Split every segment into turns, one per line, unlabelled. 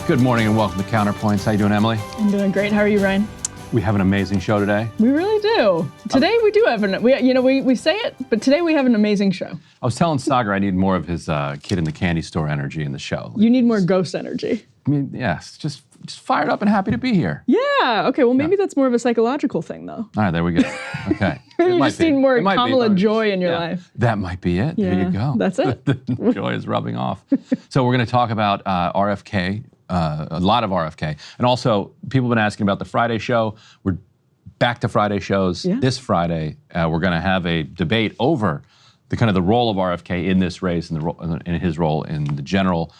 Good morning and welcome to Counterpoints. How you doing, Emily?
I'm doing great. How are you, Ryan?
We have an amazing show today.
We really do. Today we do have we say it, but today we have an amazing show.
I was telling Sagar I need more of his kid in the candy store energy in the show.
You need more ghost energy.
I mean, yes, just fired up and happy to be here.
Yeah. Okay. Well, maybe that's more of a psychological thing, though.
All right, there we go. Okay.
Maybe you just need more Kamala joy in your life.
That might be it.
Yeah,
there you go.
That's it.
The joy is rubbing off. So we're going to talk about RFK, a lot of RFK. And also, people have been asking about the Friday show. We're back to Friday shows.
Yeah.
This Friday, we're going to have a debate over the role of RFK in this race and in his role in the general,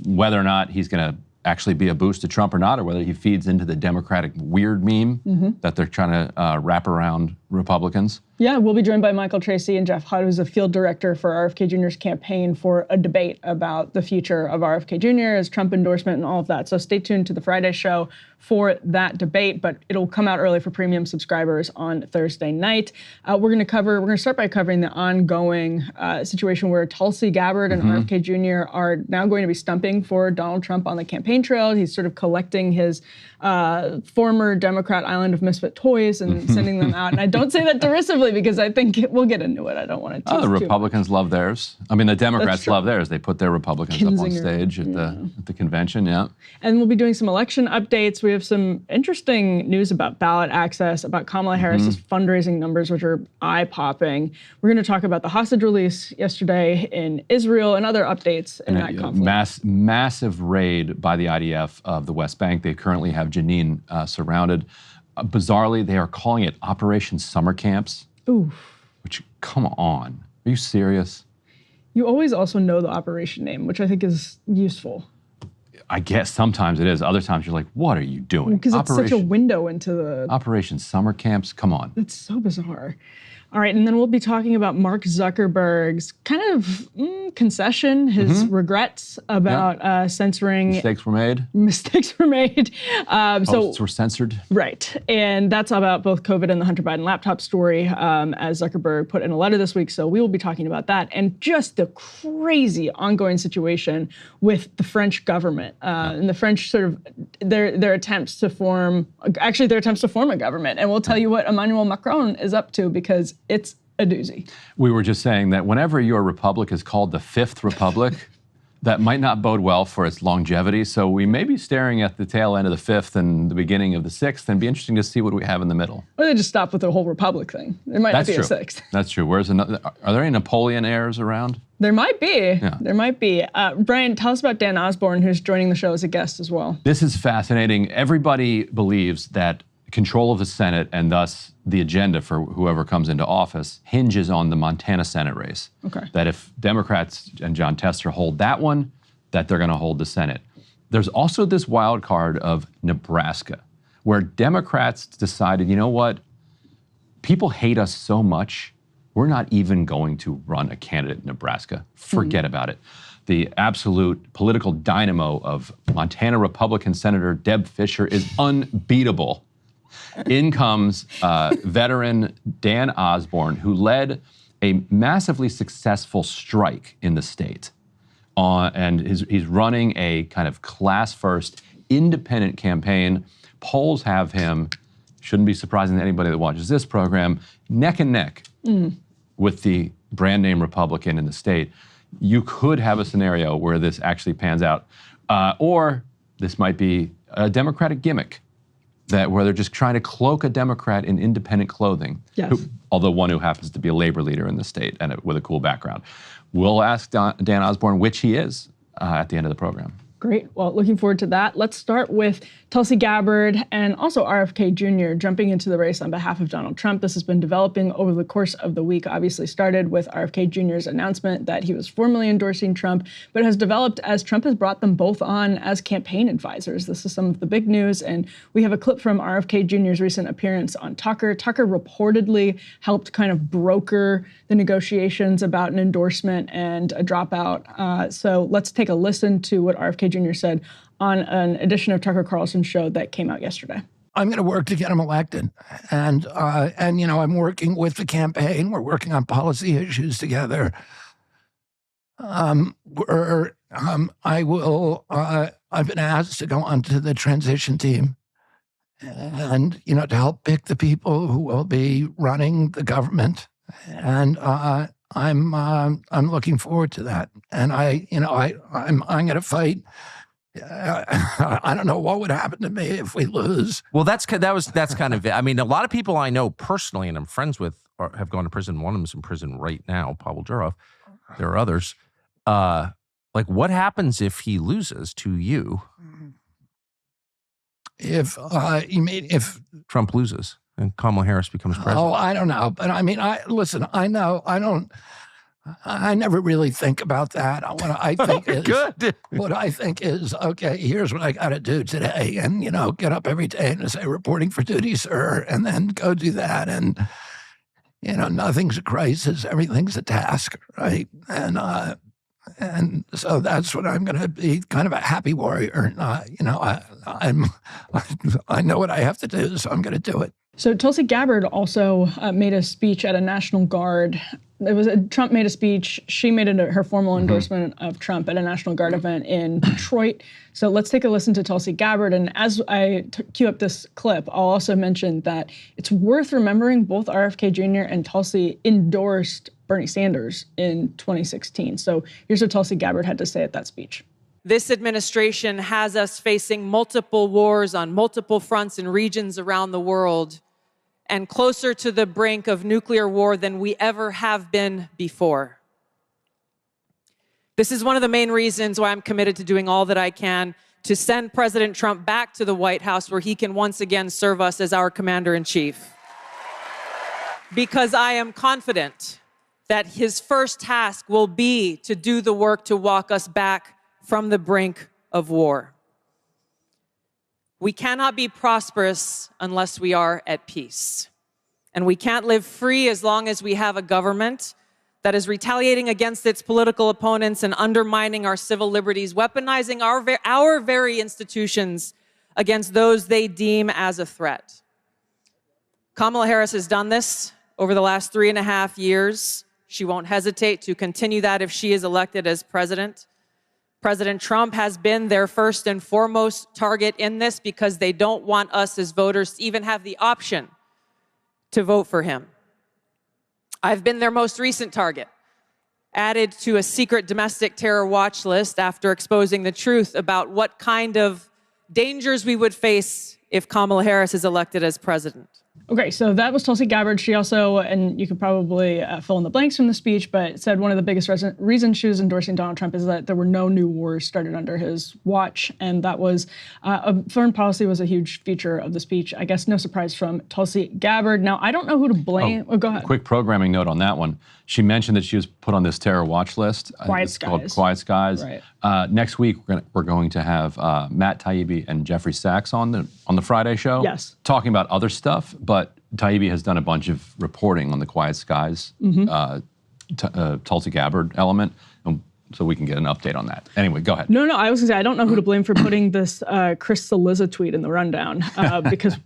whether or not he's going to actually be a boost to Trump or not, or whether he feeds into the Democratic weird meme that they're trying to wrap around Republicans.
Yeah, we'll be joined by Michael Tracy and Jeff Hutt, who's a field director for RFK Jr.'s campaign, for a debate about the future of RFK Jr., his Trump endorsement and all of that. So stay tuned to the Friday show for that debate, but it'll come out early for premium subscribers on Thursday night. We're going to start by covering the ongoing situation where Tulsi Gabbard and RFK Jr. are now going to be stumping for Donald Trump on the campaign trail. He's sort of collecting his former Democrat island of misfit toys and sending them out. And I don't say that derisively because I think we'll get into it. I don't want to tease
the Republicans love theirs. I mean, the Democrats love theirs. They put their Republicans up on stage at the convention, yeah.
And we'll be doing some election updates. We have some interesting news about ballot access, about Kamala Harris's fundraising numbers, which are eye-popping. We're going to talk about the hostage release yesterday in Israel and other updates in that conflict.
Massive raid by the IDF of the West Bank. They currently have Jenin surrounded. Bizarrely, they are calling it Operation Summer Camps.
Ooh.
Which, come on, are you serious?
You always also know the operation name, which I think is useful.
I guess sometimes it is. Other times you're like, what are you doing?
Because it's such a window into the...
Operation Summer Camps, come on.
It's so bizarre. All right, and then we'll be talking about Mark Zuckerberg's kind of concession, his regrets about censoring.
Mistakes were made.
Mistakes were made.
Posts were censored.
Right, and that's about both COVID and the Hunter Biden laptop story, as Zuckerberg put in a letter this week. So we will be talking about that and just the crazy ongoing situation with the French government and the French sort of their attempts to form a government. And we'll tell you what Emmanuel Macron is up to because it's a doozy.
We were just saying that whenever your republic is called the Fifth Republic, that might not bode well for its longevity. So we may be staring at the tail end of the fifth and the beginning of the sixth, and it'd be interesting to see what we have in the middle.
Or they just stop with the whole republic thing. There might not be a sixth.
That's true. Where's another? Are there any Napoleon heirs around?
There might be. Yeah. There might be. Brian, tell us about Dan Osborne, who's joining the show as a guest as well.
This is fascinating. Everybody believes that control of the Senate and thus the agenda for whoever comes into office hinges on the Montana Senate race.
Okay.
That if Democrats and John Tester hold that one, that they're going to hold the Senate. There's also this wild card of Nebraska, where Democrats decided, you know what, people hate us so much, we're not even going to run a candidate in Nebraska. Forget about it. The absolute political dynamo of Montana Republican Senator Deb Fischer is unbeatable. In comes veteran Dan Osborne, who led a massively successful strike in the state. And he's running a kind of class-first, independent campaign. Polls have him, shouldn't be surprising to anybody that watches this program, neck and neck with the brand name Republican in the state. You could have a scenario where this actually pans out. Or this might be a Democratic gimmick, where they're just trying to cloak a Democrat in independent clothing.
Yes.
Although one who happens to be a labor leader in the state and with a cool background. We'll ask Dan Osborne which he is at the end of the program.
Great. Well, looking forward to that. Let's start with Tulsi Gabbard and also RFK Jr. jumping into the race on behalf of Donald Trump. This has been developing over the course of the week. Obviously started with RFK Jr.'s announcement that he was formally endorsing Trump, but has developed as Trump has brought them both on as campaign advisors. This is some of the big news, and we have a clip from RFK Jr.'s recent appearance on Tucker. Tucker reportedly helped kind of broker the negotiations about an endorsement and a dropout. So let's take a listen to what RFK Jr. said on an edition of Tucker Carlson's show that came out yesterday.
I'm going to work to get him elected. And you know, I'm working with the campaign. We're working on policy issues together. I will I've been asked to go onto the transition team and, to help pick the people who will be running the government. And I'm looking forward to that. And I'm going to fight. I don't know what would happen to me if we lose.
Well, that's kind of it. I mean, a lot of people I know personally and I'm friends with have gone to prison. One of them's in prison right now, Pavel Durov. There are others. Like, what happens if he loses to you?
If
Trump loses and Kamala Harris becomes president?
Oh, I don't know. But I mean, I never really think about that. What I think is
good.
What I think is, okay, here's what I got to do today, and get up every day and say, "Reporting for duty, sir," and then go do that. And nothing's a crisis, everything's a task, right? And so that's what I'm going to be, kind of a happy warrior. I know what I have to do, so I'm going to do it.
So Tulsi Gabbard also made a speech at a National Guard. Trump made a speech. She made her formal endorsement of Trump at a National Guard event in Detroit. So let's take a listen to Tulsi Gabbard. And as I cue up this clip, I'll also mention that it's worth remembering both RFK Jr. and Tulsi endorsed Bernie Sanders in 2016. So here's what Tulsi Gabbard had to say at that speech.
This administration has us facing multiple wars on multiple fronts and regions around the world, and closer to the brink of nuclear war than we ever have been before. This is one of the main reasons why I'm committed to doing all that I can to send President Trump back to the White House, where he can once again serve us as our commander-in-chief. Because I am confident that his first task will be to do the work to walk us back from the brink of war. We cannot be prosperous unless we are at peace. And we can't live free as long as we have a government that is retaliating against its political opponents and undermining our civil liberties, weaponizing our very institutions against those they deem as a threat. Kamala Harris has done this over the last 3.5 years. She won't hesitate to continue that if she is elected as president. President Trump has been their first and foremost target in this because they don't want us as voters to even have the option to vote for him. I've been their most recent target, added to a secret domestic terror watch list after exposing the truth about what kind of dangers we would face if Kamala Harris is elected as president.
Okay, so that was Tulsi Gabbard. She also, and you could probably fill in the blanks from the speech, but said one of the biggest reasons she was endorsing Donald Trump is that there were no new wars started under his watch. And that was, foreign policy was a huge feature of the speech. I guess no surprise from Tulsi Gabbard. Now, I don't know who to blame. Oh, go ahead.
Quick programming note on that one. She mentioned that she was put on this terror watch list.
Quiet
It's
Skies.
called Quiet Skies.
Right.
Next week, we're going to have Matt Taibbi and Jeffrey Sachs on the Friday show.
Yes.
Talking about other stuff, but Taibbi has done a bunch of reporting on the Quiet Skies Tulsi Gabbard element, so we can get an update on that. Anyway, go ahead.
No, I was going to say, I don't know who to blame for putting this Chris Cillizza tweet in the rundown, because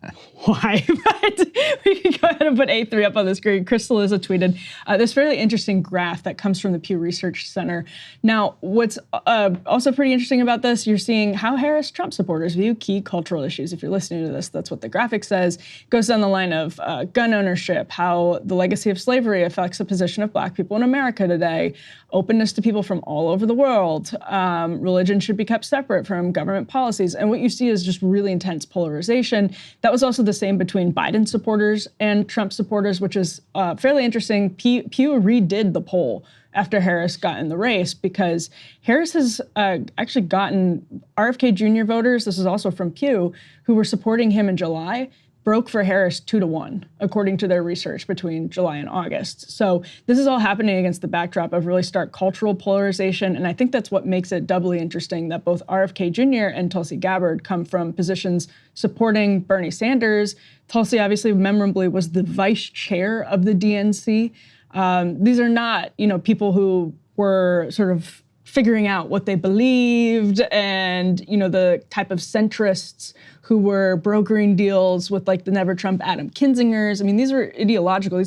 why? But we can go ahead and put A3 up on the screen. Chris Cillizza tweeted this fairly interesting graph that comes from the Pew Research Center. Now, what's also pretty interesting about this, you're seeing how Harris-Trump supporters view key cultural issues. If you're listening to this, that's what the graphic says. It goes down the line of gun ownership, how the legacy of slavery affects the position of Black people in America today, openness to people from all over the world, religion should be kept separate from government policies. And what you see is just really intense polarization. That was also the same between Biden supporters and Trump supporters, which is fairly interesting. Pew redid the poll after Harris got in the race because Harris has actually gotten RFK Jr. voters, this is also from Pew, who were supporting him in July, broke for Harris 2-1, according to their research between July and August. So this is all happening against the backdrop of really stark cultural polarization. And I think that's what makes it doubly interesting that both RFK Jr. and Tulsi Gabbard come from positions supporting Bernie Sanders. Tulsi obviously memorably was the vice chair of the DNC. These are not, people who were sort of figuring out what they believed and, the type of centrists who were brokering deals with like the Never Trump Adam Kinzingers. I mean, these are ideological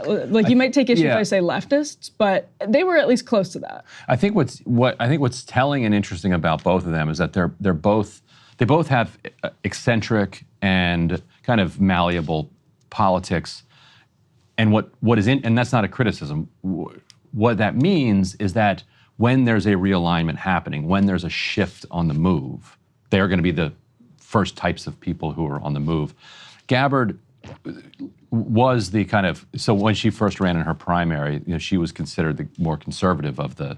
Like you might take issue if I say leftists, but they were at least close to that.
I think what's telling and interesting about both of them is that they both have eccentric and kind of malleable politics. And and that's not a criticism. What that means is that when there's a realignment happening, when there's a shift on the move, they're going to be the first types of people who are on the move. Gabbard was the kind of, so when she first ran in her primary, she was considered the more conservative of the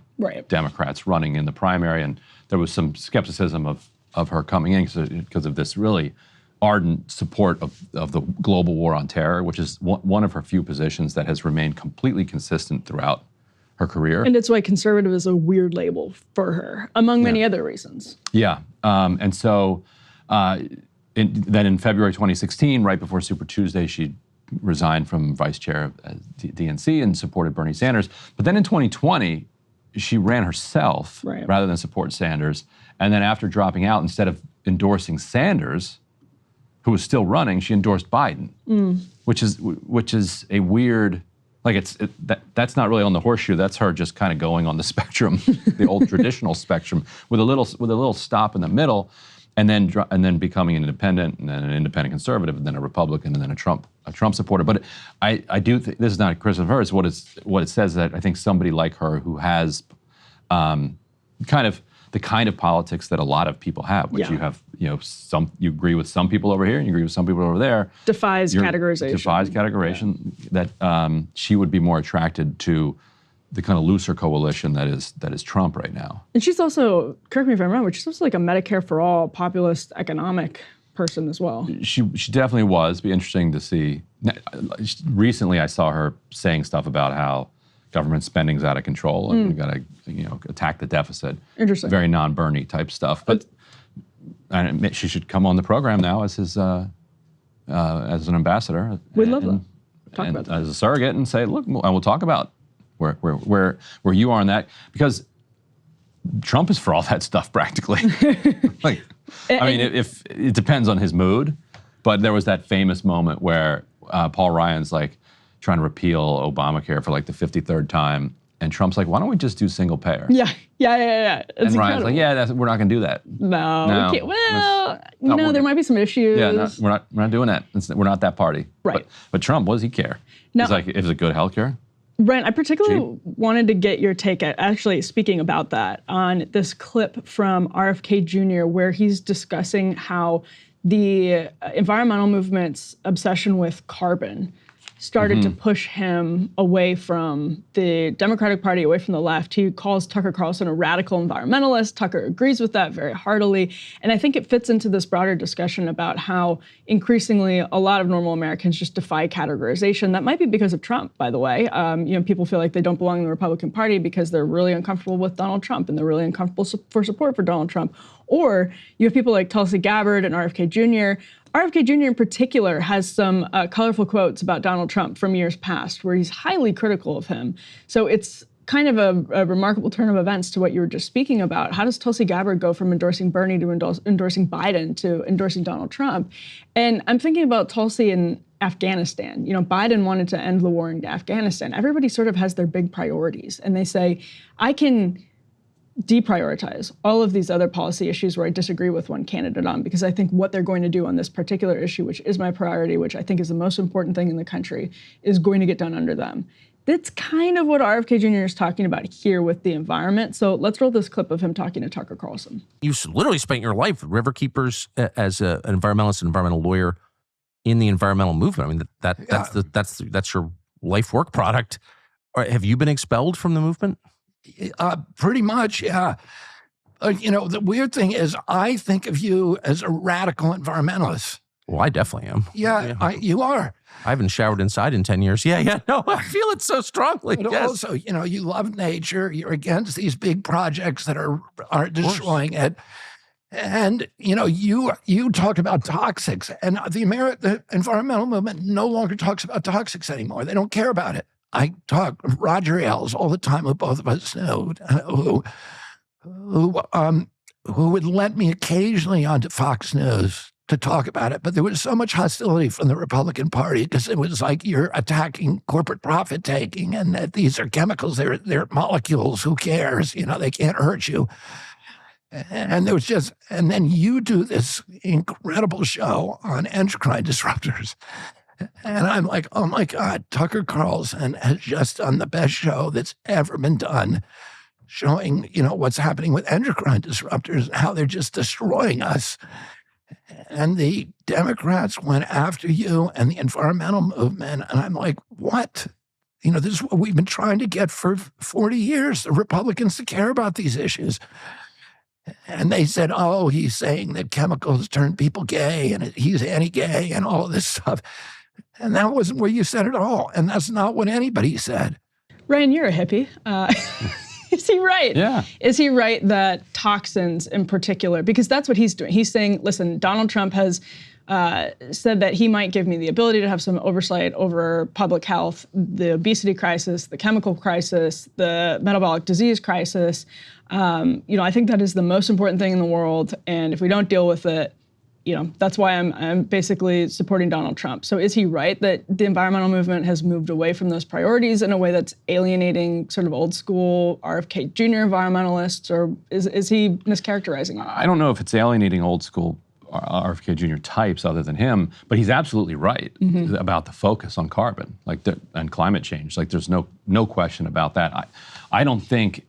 Democrats running in the primary, and there was some skepticism of her coming in because of this really ardent support of the global war on terror, which is one of her few positions that has remained completely consistent throughout her career.
And it's why conservative is a weird label for her, among many other reasons.
Yeah, and so then in February 2016, right before Super Tuesday, she resigned from vice chair of DNC and supported Bernie Sanders. But then in 2020, she ran herself rather than support Sanders. And then after dropping out, instead of endorsing Sanders, who was still running, she endorsed Biden, which is a weird, like that's not really on the horseshoe. That's her just kind of going on the spectrum, the old traditional spectrum, with a little stop in the middle, and then becoming an independent, and then an independent conservative, and then a Republican, and then a Trump supporter. But I do think this is not a criticism of her. It's what it says, that I think somebody like her who has kind of the kind of politics that a lot of people have, which you have, you agree with some people over here and you agree with some people over there.
Defies categorization.
That she would be more attracted to the kind of looser coalition that is Trump right now.
And she's also, correct me if I'm wrong, but she's also like a Medicare for all populist economic person as well.
She definitely was. Be interesting to see. Recently, I saw her saying stuff about how government spending's out of control and we got to attack the deficit.
Interesting.
Very non-Bernie type stuff. But she should come on the program now as his as an ambassador.
We'd love that. Talk about that
as a surrogate, and say, look, and we'll talk about where you are on that, because Trump is for all that stuff practically. If it depends on his mood, but there was that famous moment where Paul Ryan's like trying to repeal Obamacare for like the 53rd time, and Trump's like, why don't we just do single payer?
Yeah. It's
and Ryan's like, we're not going to do that.
No, we can't. Well, there might be some issues.
Yeah, no, we're not doing that. We're not that party.
Right.
But Trump, what does he care?
No.
He's like, is it good healthcare?
Brent, I particularly wanted to get your take at, actually speaking about that, on this clip from RFK Jr. where he's discussing how the environmental movement's obsession with carbon started to push him away from the Democratic Party, away from the left. He calls Tucker Carlson a radical environmentalist. Tucker agrees with that very heartily. And I think it fits into this broader discussion about how increasingly a lot of normal Americans just defy categorization. That might be because of Trump, by the way. People feel like they don't belong in the Republican Party because they're really uncomfortable with Donald Trump and they're really uncomfortable for support for Donald Trump. Or you have people like Tulsi Gabbard and RFK Jr. RFK Jr. in particular has some colorful quotes about Donald Trump from years past where he's highly critical of him. So it's kind of a remarkable turn of events to what you were just speaking about. How does Tulsi Gabbard go from endorsing Bernie to endorsing Biden to endorsing Donald Trump? And I'm thinking about Tulsi in Afghanistan. Biden wanted to end the war in Afghanistan. Everybody sort of has their big priorities, and they say, I can deprioritize all of these other policy issues where I disagree with one candidate on, because I think what they're going to do on this particular issue, which is my priority, which I think is the most important thing in the country, is going to get done under them. That's kind of what RFK Jr. is talking about here with the environment. So let's roll this clip of him talking to Tucker Carlson.
You literally spent your life with Riverkeepers as an environmentalist, an environmental lawyer in the environmental movement. I mean, that's your life work product. Have you been expelled from the movement?
Pretty much, yeah. The weird thing is I think of you as a radical environmentalist.
Well, I definitely am.
Yeah. You are.
I haven't showered inside in 10 years. Yeah. No, I feel it so strongly.
But also, you love nature. You're against these big projects that are destroying it. And, you talk about toxics, and the environmental movement no longer talks about toxics anymore. They don't care about it. I talk Roger Ailes all the time, who both of us know, who would let me occasionally onto Fox News to talk about it, but there was so much hostility from the Republican Party because it was like you're attacking corporate profit taking, and that these are chemicals, they're molecules. Who cares? You know, they can't hurt you. And there was just, and then you do this incredible show on endocrine disruptors. And I'm like, oh my God, Tucker Carlson has just done the best show that's ever been done, showing, you know, what's happening with endocrine disruptors and how they're just destroying us. And the Democrats went after you and the environmental movement. And I'm like, what? You know, this is what we've been trying to get for 40 years, the Republicans to care about these issues. And they said, oh, he's saying that chemicals turn people gay and he's anti-gay and all of this stuff. And that wasn't what you said at all. And that's not what anybody said.
Ryan, you're a hippie. Is he right?
Yeah.
Is he right that toxins in particular, because that's what he's doing. He's saying, listen, Donald Trump has said that he might give me the ability to have some oversight over public health, the obesity crisis, the chemical crisis, the metabolic disease crisis. You know, I think that is the most important thing in the world. And if we don't deal with it, you know, that's why I'm basically supporting Donald Trump. So is he right that the environmental movement has moved away from those priorities in a way that's alienating sort of old school RFK Jr. environmentalists, or is he mischaracterizing it?
I don't know if it's alienating old school RFK Jr. types other than him, but he's absolutely right about the focus on carbon, and climate change. Like, there's no question about that. I don't think,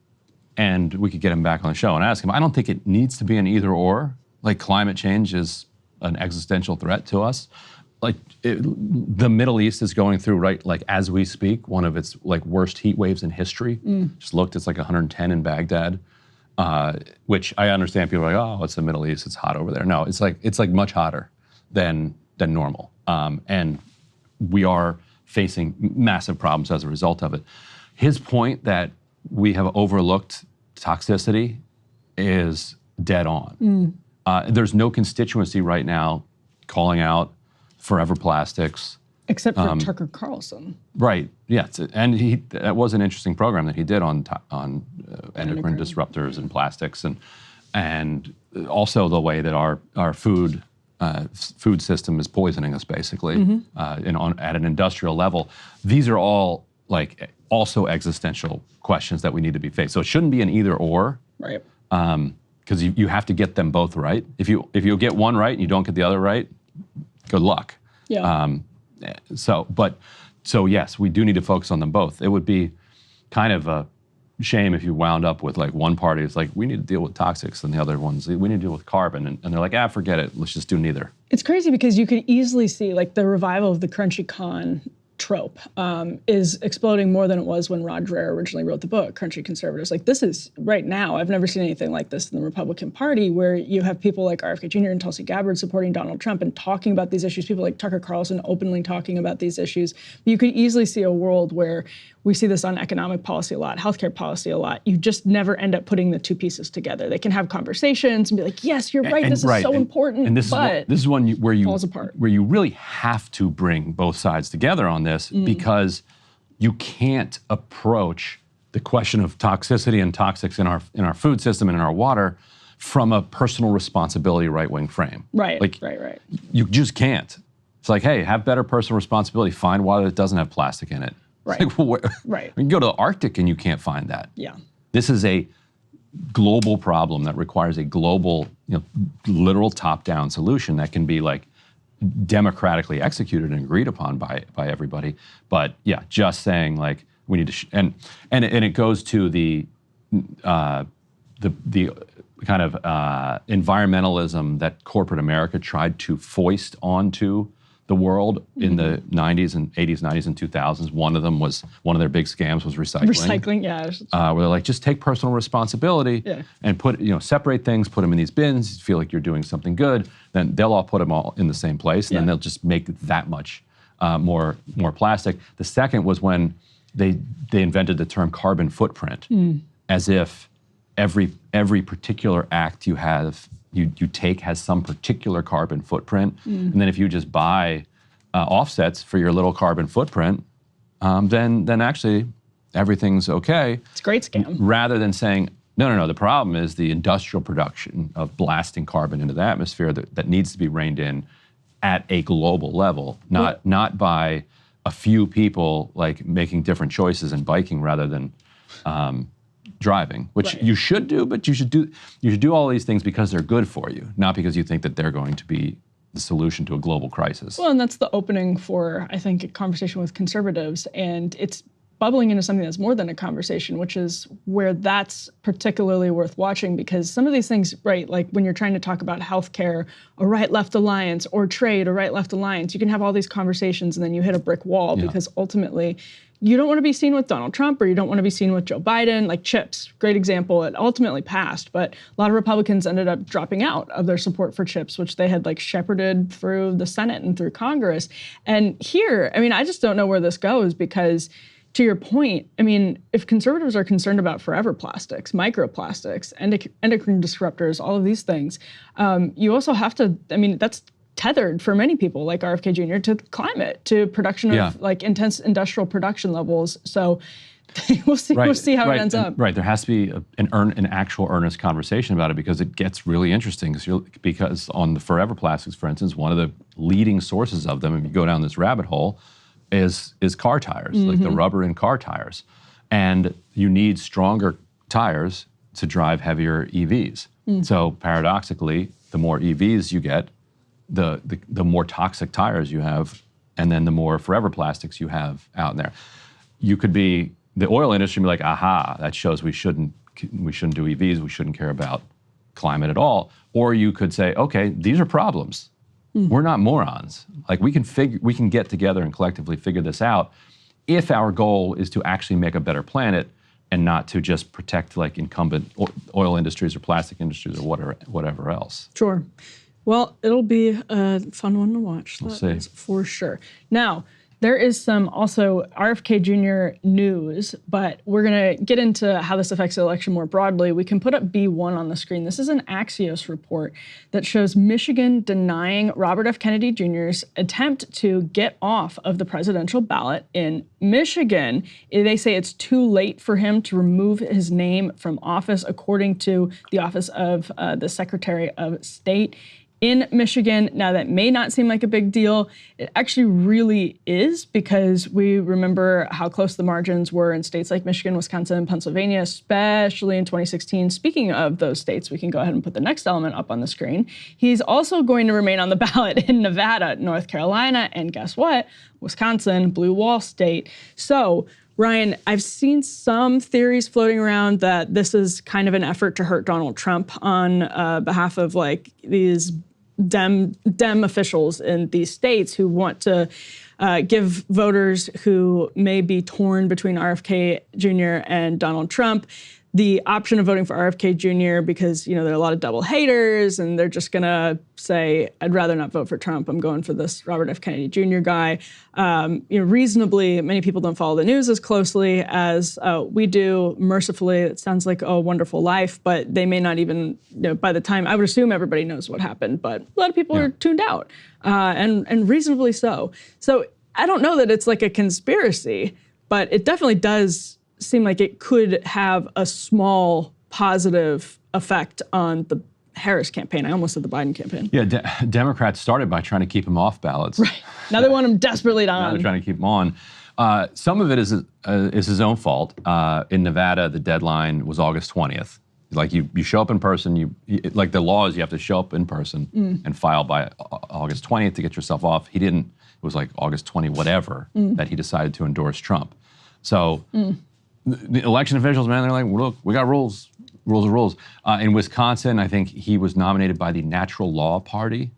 and we could get him back on the show and ask him, I don't think it needs to be an either or. Like, climate change is an existential threat to us. Like, the Middle East is going through, right, like as we speak, one of its like worst heat waves in history. Just looked, it's like 110 in Baghdad, which I understand people are like, oh, it's the Middle East, it's hot over there. No, it's like much hotter than normal. And we are facing massive problems as a result of it. His point that we have overlooked toxicity is dead on. There's no constituency right now calling out forever plastics.
Except for Tucker Carlson.
Right, yes. And that was an interesting program that he did on endocrine disruptors and plastics, and also the way that our food system is poisoning us, basically, at an industrial level. These are all like also existential questions that we need to be faced. So it shouldn't be an either or. Right. Because you have to get them both right. If you get one right and you don't get the other right, good luck. Yeah. So yes, we do need to focus on them both. It would be kind of a shame if you wound up with like one party is like, we need to deal with toxics, and the other ones, we need to deal with carbon, and they're like, forget it, let's just do neither.
It's crazy because you could easily see like the revival of the crunchy con trope is exploding more than it was when Rod Dreher originally wrote the book, Crunchy Conservatives. Like, this is, right now, I've never seen anything like this in the Republican Party, where you have people like RFK Jr. and Tulsi Gabbard supporting Donald Trump and talking about these issues, people like Tucker Carlson openly talking about these issues. But you could easily see a world where we see this on economic policy a lot, healthcare policy a lot. You just never end up putting the two pieces together. They can have conversations and be like, yes, you're right, this is so important,
and this is one where you
falls apart.
Where you really have to bring both sides together on this, because you can't approach the question of toxicity and toxics in our food system and in our water from a personal responsibility right-wing frame.
Right,
like,
right.
You just can't. It's like, hey, have better personal responsibility. Find water that doesn't have plastic in it.
Right.
Like,
right.
You can go to the Arctic and you can't find that.
Yeah.
This is a global problem that requires a global, literal top-down solution that can be like democratically executed and agreed upon by everybody. But yeah, just saying like we need to, and it goes to the kind of environmentalism that corporate America tried to foist onto the world in the 80s, 90s, and 2000s. One of their big scams was recycling.
Recycling, yeah.
Where they're like, just take personal responsibility and separate things, put them in these bins, feel like you're doing something good, then they'll all put them all in the same place, and then they'll just make that much more plastic. The second was when they invented the term carbon footprint, as if every particular act you take has some particular carbon footprint, and then if you just buy offsets for your little carbon footprint, then actually everything's okay.
It's a great scam.
Rather than saying, No. The problem is the industrial production of blasting carbon into the atmosphere that needs to be reined in at a global level, not by a few people like making different choices and biking rather than driving, which you should do, but you should do all these things because they're good for you, not because you think that they're going to be the solution to a global crisis.
Well, and that's the opening for, I think, a conversation with conservatives, and it's bubbling into something that's more than a conversation, which is where that's particularly worth watching, because some of these things, right, like when you're trying to talk about healthcare, a right-left alliance, or trade, a right-left alliance, you can have all these conversations and then you hit a brick wall because ultimately you don't want to be seen with Donald Trump or you don't want to be seen with Joe Biden. Like CHIPS, great example, it ultimately passed, but a lot of Republicans ended up dropping out of their support for CHIPS, which they had like shepherded through the Senate and through Congress. And here, I mean, I just don't know where this goes, because to your point, I mean, if conservatives are concerned about forever plastics, microplastics, endocrine disruptors, all of these things, you also have to, I mean, that's tethered for many people like RFK Jr. to climate, to production of like intense industrial production levels. So we'll see how it ends up.
Right, there has to be an actual earnest conversation about it, because it gets really interesting. Because on the forever plastics, for instance, one of the leading sources of them, if you go down this rabbit hole, is car tires, like the rubber in car tires. And you need stronger tires to drive heavier EVs. So paradoxically, the more EVs you get, the more toxic tires you have, and then the more forever plastics you have out there. You could be, the oil industry be like, aha, that shows we shouldn't do EVs, we shouldn't care about climate at all. Or you could say, okay, these are problems. We're not morons. Like we can get together and collectively figure this out if our goal is to actually make a better planet and not to just protect like incumbent oil industries or plastic industries or whatever else.
Sure. Well, it'll be a fun one to watch.
We'll see.
For sure. Now, there is some also RFK Jr. news, but we're going to get into how this affects the election more broadly. We can put up B1 on the screen. This is an Axios report that shows Michigan denying Robert F. Kennedy Jr.'s attempt to get off of the presidential ballot in Michigan. They say it's too late for him to remove his name from office, according to the Office of the Secretary of State in Michigan. Now, that may not seem like a big deal. It actually really is, because we remember how close the margins were in states like Michigan, Wisconsin, and Pennsylvania, especially in 2016. Speaking of those states, we can go ahead and put the next element up on the screen. He's also going to remain on the ballot in Nevada, North Carolina, and guess what? Wisconsin, Blue Wall State. So, Ryan, I've seen some theories floating around that this is kind of an effort to hurt Donald Trump on behalf of like these Dem officials in these states who want to give voters who may be torn between RFK Jr. and Donald Trump the option of voting for RFK Jr. because, you know, there are a lot of double haters and they're just gonna say, I'd rather not vote for Trump. I'm going for this Robert F. Kennedy Jr. guy. Reasonably, many people don't follow the news as closely as we do. Mercifully, it sounds like a wonderful life, but they may not even, by the time, I would assume everybody knows what happened, but a lot of people are tuned out, and reasonably so. So I don't know that it's like a conspiracy, but it definitely does seem like it could have a small positive effect on the Harris campaign. I almost said the Biden campaign.
Yeah, Democrats started by trying to keep him off ballots.
Right. Now they want him desperately on.
Now they're trying to keep him on. Some of it is his own fault. In Nevada, the deadline was August 20th. Like you show up in person, like the law is you have to show up in person and file by August 20th to get yourself off. He didn't. It was like August 20 whatever that he decided to endorse Trump. So the election officials, man, they're like, look, we got rules. Rules are rules. In Wisconsin, I think he was nominated by the Natural Law Party,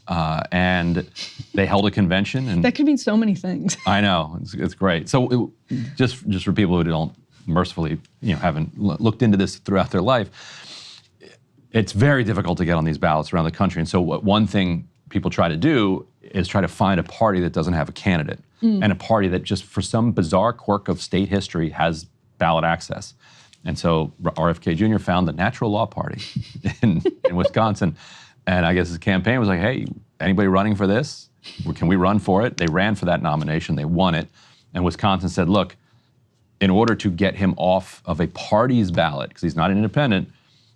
and they held a convention. And
that could mean so many things.
I know, it's great. So just for people who don't mercifully, haven't looked into this throughout their life, it's very difficult to get on these ballots around the country. And so one thing people try to do is try to find a party that doesn't have a candidate and a party that just for some bizarre quirk of state history has ballot access. And so RFK Jr. found the Natural Law Party in Wisconsin. And I guess his campaign was like, hey, anybody running for this? Can we run for it? They ran for that nomination. They won it. And Wisconsin said, look, in order to get him off of a party's ballot, because he's not an independent,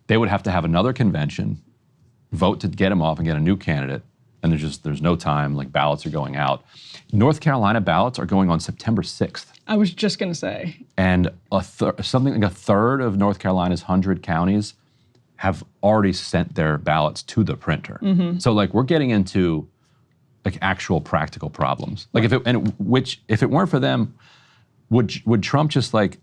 they would have to have another convention, vote to get him off and get a new candidate. And there's no time, like ballots are going out. North Carolina ballots are going on September 6th.
I was just going to say.
And something like a third of North Carolina's 100 counties have already sent their ballots to the printer. So like we're getting into like actual practical problems. Like if it weren't for them, would Trump just like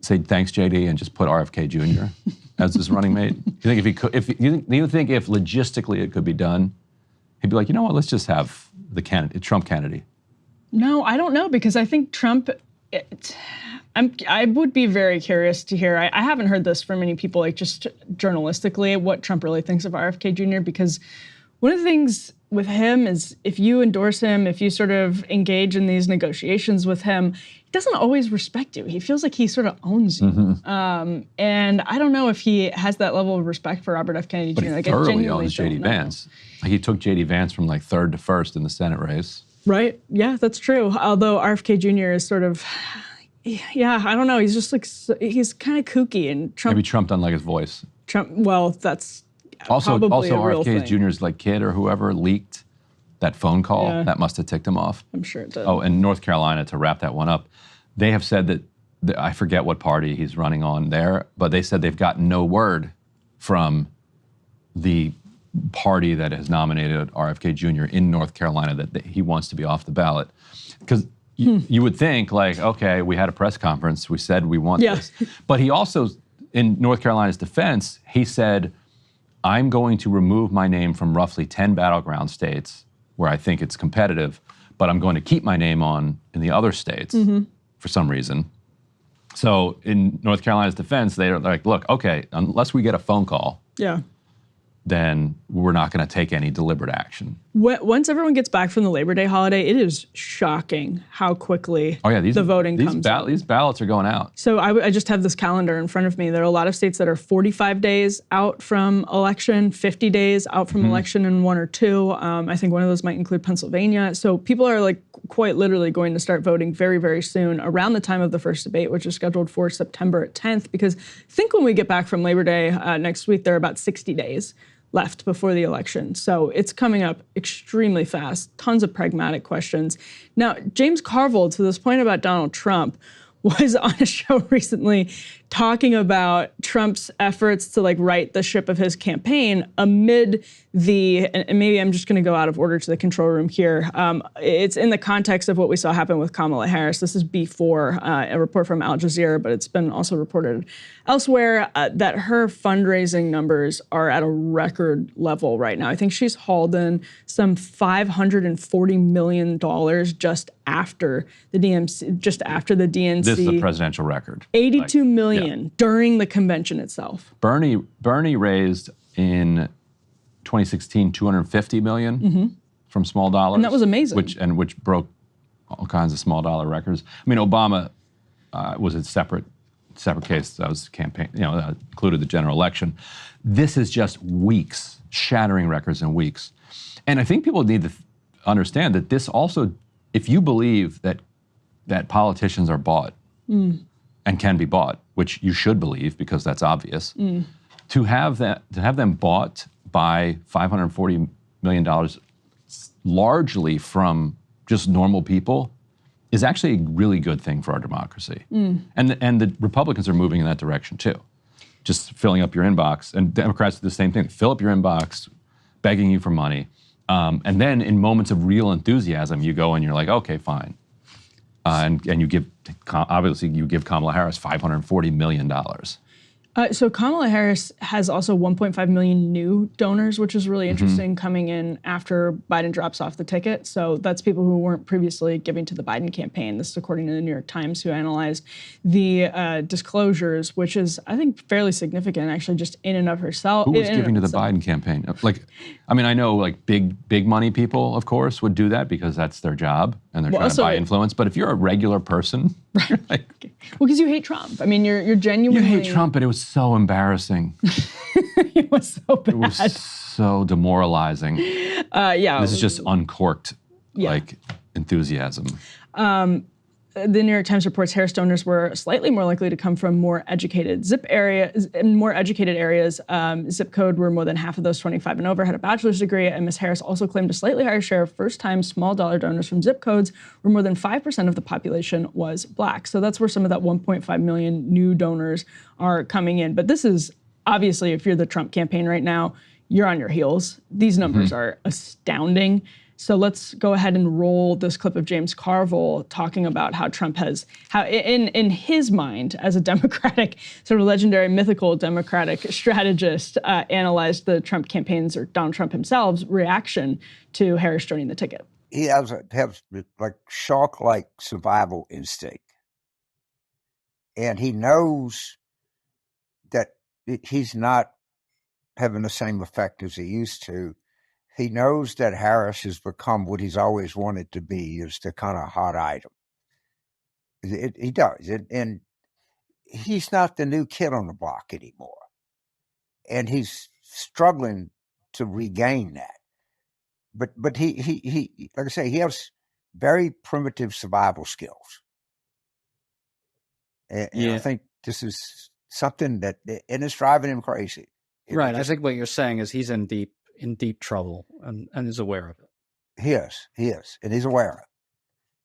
say thanks JD and just put RFK Jr. as his running mate? You think if he could, you think if logistically it could be done, he'd be like, you know what, let's just have the Trump candidate.
No, I don't know, because I think Trump, I would be very curious to hear, I haven't heard this from many people, like just journalistically, what Trump really thinks of RFK Jr., because one of the things with him is if you endorse him, if you sort of engage in these negotiations with him, he doesn't always respect you. He feels like he sort of owns you. And I don't know if he has that level of respect for Robert F. Kennedy Jr.
But he
like,
thoroughly owns J.D. Vance. Like he took J.D. Vance from like 3rd to 1st in the Senate race.
Right, yeah, that's true. Although RFK Jr. is sort of, yeah, I don't know, he's just like, he's kind of kooky, and Trump.
Maybe Trump doesn't like his voice.
Well, that's
Also
probably a real
RFK
thing.
Jr.'s like kid or whoever leaked that phone call.
Yeah.
That must have ticked him off.
I'm sure it does.
Oh, and North Carolina, to wrap that one up, they have said that I forget what party he's running on there, but they said they've gotten no word from the party that has nominated RFK Jr. in North Carolina that he wants to be off the ballot. Because you would think like, okay, we had a press conference, we said we want this. But he also, in North Carolina's defense, he said, I'm going to remove my name from roughly 10 battleground states where I think it's competitive, but I'm going to keep my name on in the other states for some reason. So in North Carolina's defense, they're like, look, okay, unless we get a phone call, then we're not going to take any deliberate action.
Once everyone gets back from the Labor Day holiday, it is shocking how quickly the voting comes out.
These ballots are going out.
So I just have this calendar in front of me. There are a lot of states that are 45 days out from election, 50 days out from election, and 1 or 2. I think one of those might include Pennsylvania. So people are like quite literally going to start voting very, very soon, around the time of the first debate, which is scheduled for September 10th. Because I think when we get back from Labor Day next week, there are about 60 days left before the election. So it's coming up extremely fast, tons of pragmatic questions. Now, James Carville, to this point about Donald Trump, was on a show recently talking about Trump's efforts to like right the ship of his campaign amid and maybe I'm just going to go out of order to the control room here. It's in the context of what we saw happen with Kamala Harris. This is before a report from Al Jazeera, but it's been also reported elsewhere that her fundraising numbers are at a record level right now. I think she's hauled in some $540 million just after the DNC.
This is a presidential record.
82 million during the convention itself.
Bernie raised in 2016 $250 million from small dollars.
And that was amazing.
Which broke all kinds of small dollar records. I mean, Obama was a separate case. That was campaign, included the general election. This is just weeks, shattering records in weeks. And I think people need to understand that this also, if you believe that politicians are bought and can be bought, which you should believe because that's obvious, to have them bought by $540 million largely from just normal people is actually a really good thing for our democracy. And the Republicans are moving in that direction too. Just filling up your inbox, and Democrats do the same thing. Fill up your inbox, begging you for money. And then in moments of real enthusiasm, you go and you're like, okay, fine. And you give Kamala Harris $540 million.
So Kamala Harris has also 1.5 million new donors, which is really interesting, coming in after Biden drops off the ticket. So that's people who weren't previously giving to the Biden campaign. This is according to the New York Times, who analyzed the disclosures, which is, I think, fairly significant, actually, just in and of herself.
Who was giving to the Biden campaign? I know like big money people, of course, would do that because that's their job and they're trying to buy influence. But if you're a regular person,
well, because you hate Trump. I mean, you're genuinely.
You hate Trump, but it was so embarrassing.
It was so bad.
It was so demoralizing.
This
is just uncorked, like enthusiasm.
the New York Times reports Harris donors were slightly more likely to come from more educated areas. Zip code where more than half of those 25 and over had a bachelor's degree, and Ms. Harris also claimed a slightly higher share of first-time small dollar donors from zip codes where more than 5% of the population was Black. So that's where some of that 1.5 million new donors are coming in. But this is obviously, if you're the Trump campaign right now, you're on your heels. These numbers are astounding. So let's go ahead and roll this clip of James Carville talking about how Trump has, in his mind, as a Democratic, sort of legendary, mythical Democratic strategist, analyzed the Trump campaign's, or Donald Trump himself's, reaction to Harris joining the ticket.
He has like shark-like survival instinct. And he knows that he's not having the same effect as he used to. He knows that Harris has become what he's always wanted to be, is the kind of hot item. He does. And he's not the new kid on the block anymore. And he's struggling to regain that. But he like I say, he has very primitive survival skills. And I think this is something that, and it's driving him crazy.
Right. I think what you're saying is he's in deep trouble and is aware of it.
He is, and he's aware of it.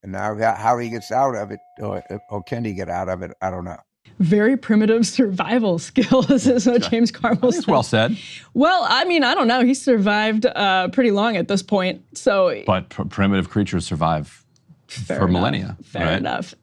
And now how he gets out of it, or can he get out of it, I don't know.
Very primitive survival skills is what James Carville said.
Well said.
Well, I mean, I don't know. He survived pretty long at this point. So,
But primitive creatures survive for millennia.
Fair enough.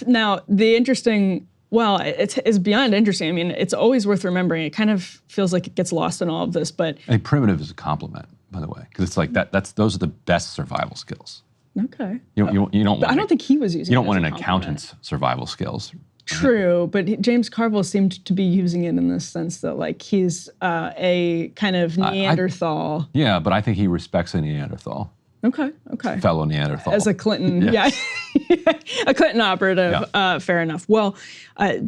Now, the interesting, well, it's beyond interesting. I mean, it's always worth remembering. It kind of feels like it gets lost in all of this, but
I think primitive is a compliment, by the way, because it's like those are the best survival skills.
okay.
You don't want.
I don't think he was using.
You don't
it
want
as
an
a compliment.
accountant's survival skills.
True, but James Carville seemed to be using it in the sense that, like, he's a kind of Neanderthal.
Yeah, but I think he respects a Neanderthal.
Okay.
Fellow Neanderthal.
As a Clinton,
Yes.
a Clinton operative, fair enough. Well,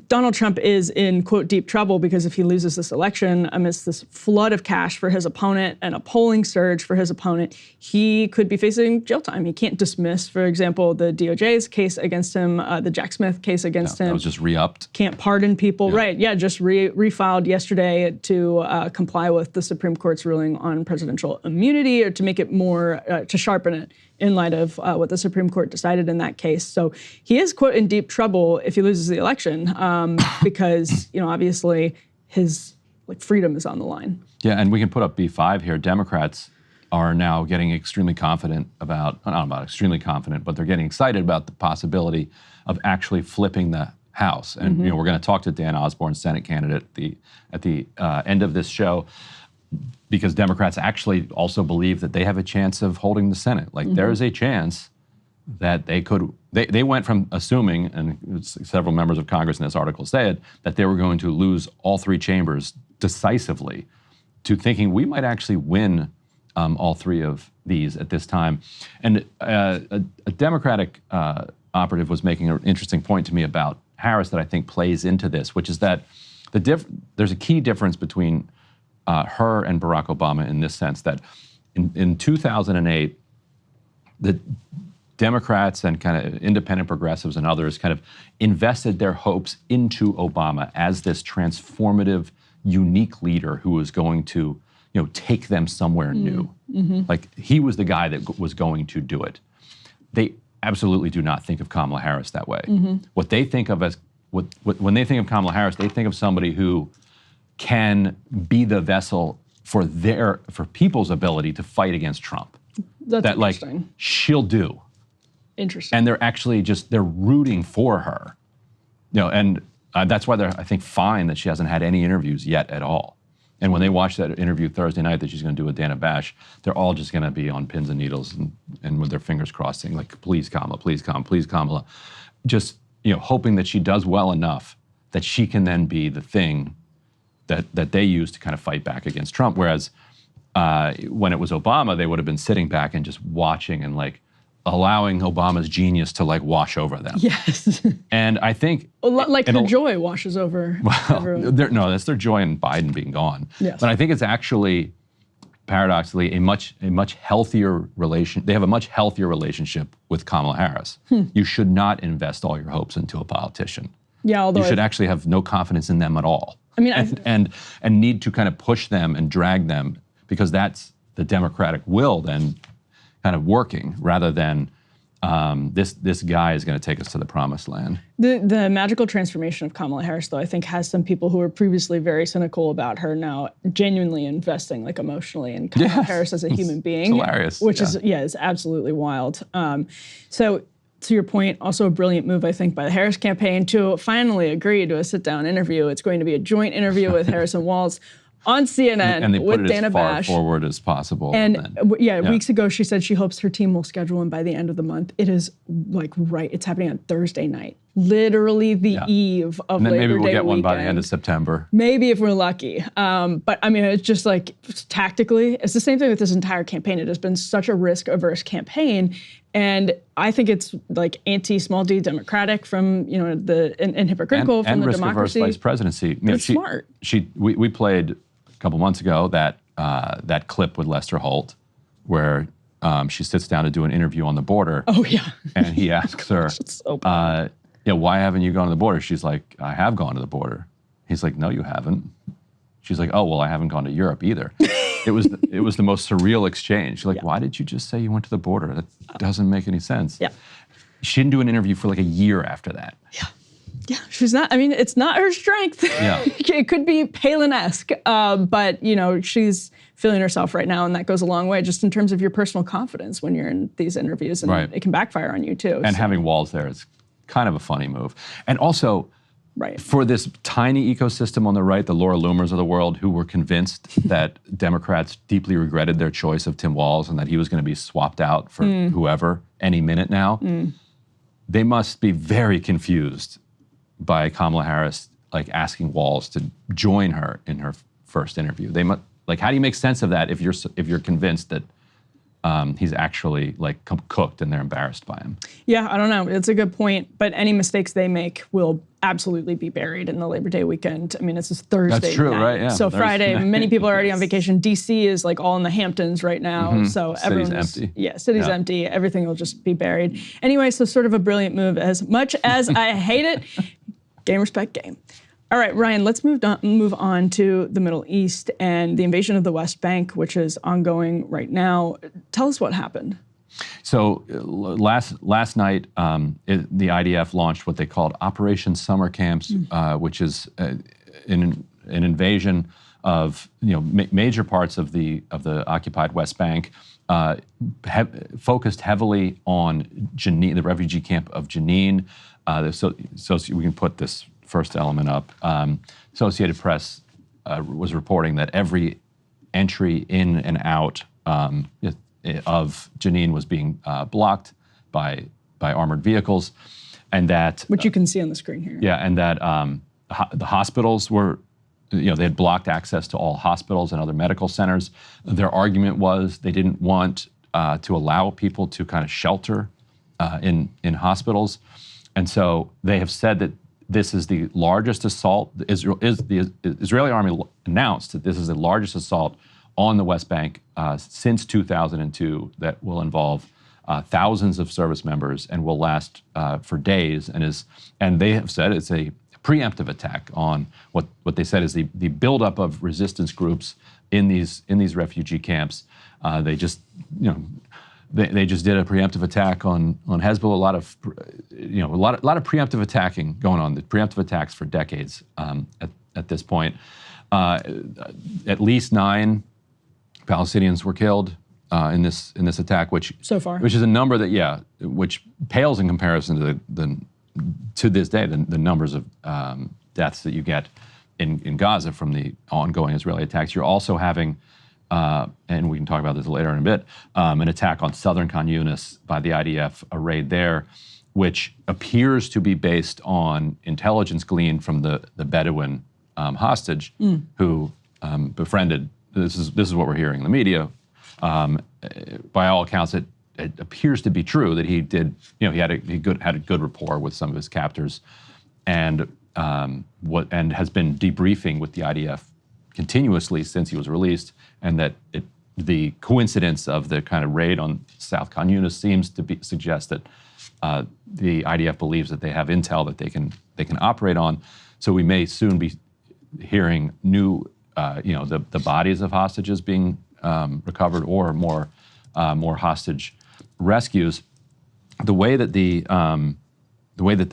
Donald Trump is in, quote, deep trouble because if he loses this election amidst this flood of cash for his opponent and a polling surge for his opponent, he could be facing jail time. He can't dismiss, for example, the DOJ's case against him, the Jack Smith case against him.
That was just re-upped.
Can't pardon people. Right, just refiled yesterday to comply with the Supreme Court's ruling on presidential immunity, or to make it more, to sharpen it in light of what the Supreme Court decided in that case. So he is, quote, in deep trouble if he loses the election because, obviously his freedom is on the line. Yeah,
and we can put up B5 here. Democrats are now getting extremely confident not about extremely confident, but they're getting excited about the possibility of actually flipping the House. And we're going to talk to Dan Osborne, Senate candidate, at the end of this show, because Democrats actually also believe that they have a chance of holding the Senate. Like there is a chance that they could, they went from assuming, and several members of Congress in this article said, that they were going to lose all three chambers decisively, to thinking we might actually win all three of these at this time. And a Democratic operative was making an interesting point to me about Harris that I think plays into this, which is that there's a key difference between her and Barack Obama in this sense, that in 2008, the Democrats and kind of independent progressives and others kind of invested their hopes into Obama as this transformative, unique leader who was going to, take them somewhere new. Like he was the guy that was going to do it. They absolutely do not think of Kamala Harris that way. What they think of as, when they think of Kamala Harris, they think of somebody who can be the vessel for people's ability to fight against Trump.
That's
that
interesting.
Like she'll do.
Interesting.
And they're actually they're rooting for her. And that's why they're, I think, fine that she hasn't had any interviews yet at all. And when they watch that interview Thursday night that she's going to do with Dana Bash, they're all just going to be on pins and needles and with their fingers crossed, saying like, please Kamala, please Kamala, please Kamala. Just, hoping that she does well enough that she can then be the thing that they use to kind of fight back against Trump. Whereas when it was Obama, they would have been sitting back and just watching and like allowing Obama's genius to like wash over them.
Yes.
And I think
like her joy washes over everyone.
No, that's their joy in Biden being gone.
Yes.
But I think it's actually paradoxically, a much healthier relation. They have a much healthier relationship with Kamala Harris. You should not invest all your hopes into a politician.
Yeah, although
you should actually have no confidence in them at all.
I mean,
and need to kind of push them and drag them, because that's the Democratic will then kind of working, rather than this guy is going to take us to the promised land.
The magical transformation of Kamala Harris, though, I think has some people who were previously very cynical about her now genuinely investing, like, emotionally in Kamala Harris as a human being.
It's hilarious.
Which is absolutely wild. So to your point, also a brilliant move, I think, by the Harris campaign to finally agree to a sit-down interview. It's going to be a joint interview with Harrison Walz on CNN
and they
with
put it
Dana
as far
Bash.
forward as possible.
And weeks ago, she said she hopes her team will schedule him by the end of the month. It is like it's happening on Thursday night, literally the eve of
and then
Labor Day
maybe we'll get one
weekend.
by the end of September.
Maybe if we're lucky. But I mean, it's just like tactically, it's the same thing with this entire campaign. It has been such a risk-averse campaign. And I think it's like anti-small d Democratic from, and hypocritical from
and
the
risk-averse
democracy.
vice presidency.
It's smart.
We played a couple months ago that clip with Lester Holt, where she sits down to do an interview on the border.
Oh yeah.
And he asks her,
so
why haven't you gone to the border? She's like, I have gone to the border. He's like, no, you haven't. She's like, oh, well, I haven't gone to Europe either. It was the most surreal exchange. She's like, why did you just say you went to the border? That doesn't make any sense.
Yeah.
She didn't do an interview for like a year after that.
Yeah, she's not, I mean, it's not her strength.
Yeah.
It could be Palin-esque, but, she's feeling herself right now, and that goes a long way just in terms of your personal confidence when you're in these interviews, and it can backfire on you too.
And having Walz there is kind of a funny move. And also, for this tiny ecosystem on the right, the Laura Loomers of the world, who were convinced that Democrats deeply regretted their choice of Tim Walz and that he was going to be swapped out for whoever any minute now, they must be very confused by Kamala Harris asking Walz to join her in her first interview. They must, how do you make sense of that if you're convinced that he's actually cooked and they're embarrassed by him?
Yeah, I don't know. It's a good point. But any mistakes they make will absolutely be buried in the Labor Day weekend. I mean, it's just Thursday.
That's true,
night.
right? Yeah.
So Friday, many people are already on vacation. DC is all in the Hamptons right now. So
City's
everyone's
empty.
Yeah, city's empty. Everything will just be buried. Anyway, so sort of a brilliant move. As much as I hate it, game, respect, game. All right, Ryan, let's move on to the Middle East and the invasion of the West Bank, which is ongoing right now. Tell us what happened.
So last night, the IDF launched what they called Operation Summer Camps, which is an invasion of major parts of the occupied West Bank, focused heavily on Jenin, the refugee camp of Jenin. So we can put this first element up. Associated Press was reporting that every entry in and out of Jenin was being blocked by armored vehicles, and that
which you can see on the screen here.
Yeah, and that the hospitals were, they had blocked access to all hospitals and other medical centers. Their argument was they didn't want to allow people to kind of shelter in hospitals, and so they have said that this is the largest assault. The Israeli army announced that this is the largest assault on the West Bank since 2002 that will involve thousands of service members and will last for days, and they have said it's a preemptive attack on what they said is the buildup of resistance groups in these refugee camps. They just They just did a preemptive attack on Hezbollah. A lot of preemptive attacking going on. The preemptive attacks for decades at this point. At least 9 Palestinians were killed in this attack, which is a number that which pales in comparison to this day the numbers of deaths that you get in Gaza from the ongoing Israeli attacks. You're also having, and we can talk about this later in a bit, an attack on southern Khan Yunis by the IDF, a raid there, which appears to be based on intelligence gleaned from the Bedouin hostage who befriended. This is what we're hearing in the media. By all accounts, it appears to be true that he did. He had a good rapport with some of his captors, and has been debriefing with the IDF continuously since he was released, and that the coincidence of the kind of raid on South Khan Yunis seems to suggest that the IDF believes that they have intel that they can operate on. So we may soon be hearing new, the bodies of hostages being recovered, or more hostage rescues. The way that the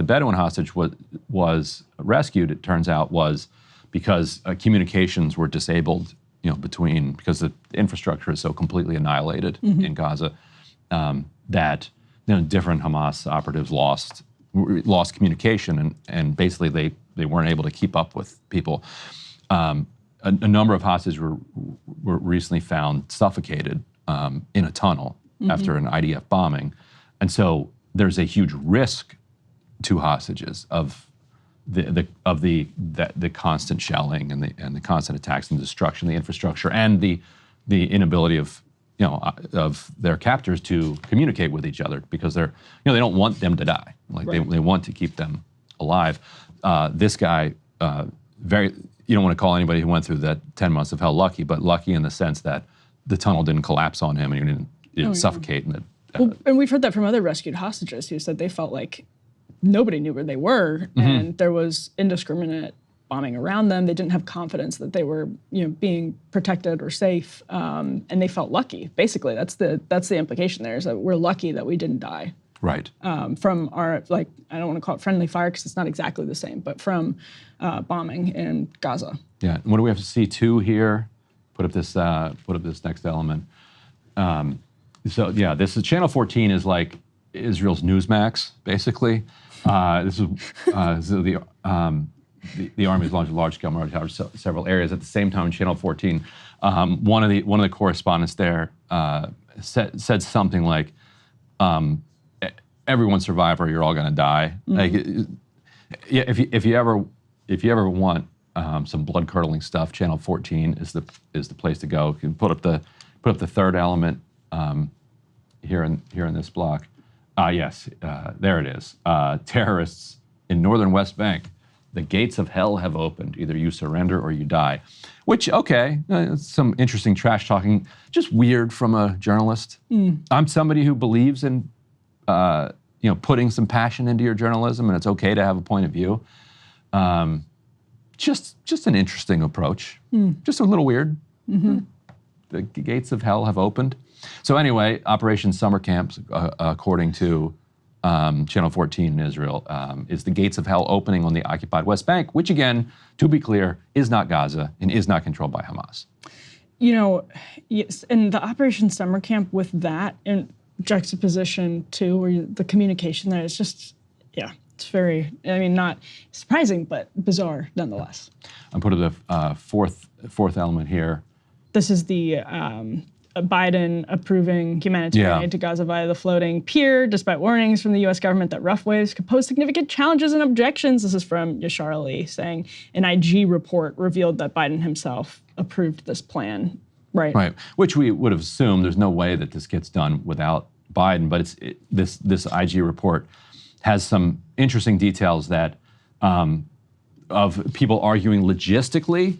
Bedouin hostage was rescued, it turns out, was because communications were disabled, because the infrastructure is so completely annihilated in Gaza, that different Hamas operatives lost communication, and basically they weren't able to keep up with people. A number of hostages were recently found suffocated in a tunnel after an IDF bombing, and so there's a huge risk to hostages of the constant shelling and the constant attacks and destruction of the infrastructure, and the inability of their captors to communicate with each other, because they don't want them to die. They want to keep them alive. This guy, you don't want to call anybody who went through that 10 months of hell lucky, but lucky in the sense that the tunnel didn't collapse on him and he didn't suffocate.
And we've heard that from other rescued hostages who said they felt like nobody knew where they were, and there was indiscriminate bombing around them. They didn't have confidence that they were, being protected or safe, and they felt lucky. Basically, that's the implication there, is that we're lucky that we didn't die.
Right.
From our, I don't want to call it friendly fire because it's not exactly the same, but from bombing in Gaza.
Yeah. And what do we have to see too here? Put up this next element. This is Channel 14 is like Israel's Newsmax, basically. This is the Army has launched a large-scale military coverage in several areas. At the same time, Channel 14, one of the correspondents there said something like, "Everyone's survivor, you're all going to die." Like, if you ever want some blood-curdling stuff, Channel 14 is the place to go. You can put up the third element here in this block. Yes, there it is. Terrorists in northern West Bank. The gates of hell have opened. Either you surrender or you die. Which, okay, some interesting trash talking. Just weird from a journalist. I'm somebody who believes in, putting some passion into your journalism, and it's okay to have a point of view. Just an interesting approach. Just a little weird. The gates of hell have opened. So anyway, Operation Summer Camp, according to Channel 14 in Israel, is the gates of hell opening on the occupied West Bank, which again, to be clear, is not Gaza and is not controlled by Hamas.
Yes, and the Operation Summer Camp, with that in juxtaposition to where the communication there is just, it's very, not surprising, but bizarre nonetheless. I'm
putting the fourth element here.
This is the Biden approving humanitarian aid to Gaza via the floating pier, despite warnings from the U.S. government that rough waves could pose significant challenges and objections. This is from Yashar Ali saying an IG report revealed that Biden himself approved this plan. Right.
Which we would have assumed. There's no way that this gets done without Biden, but this IG report has some interesting details that of people arguing logistically,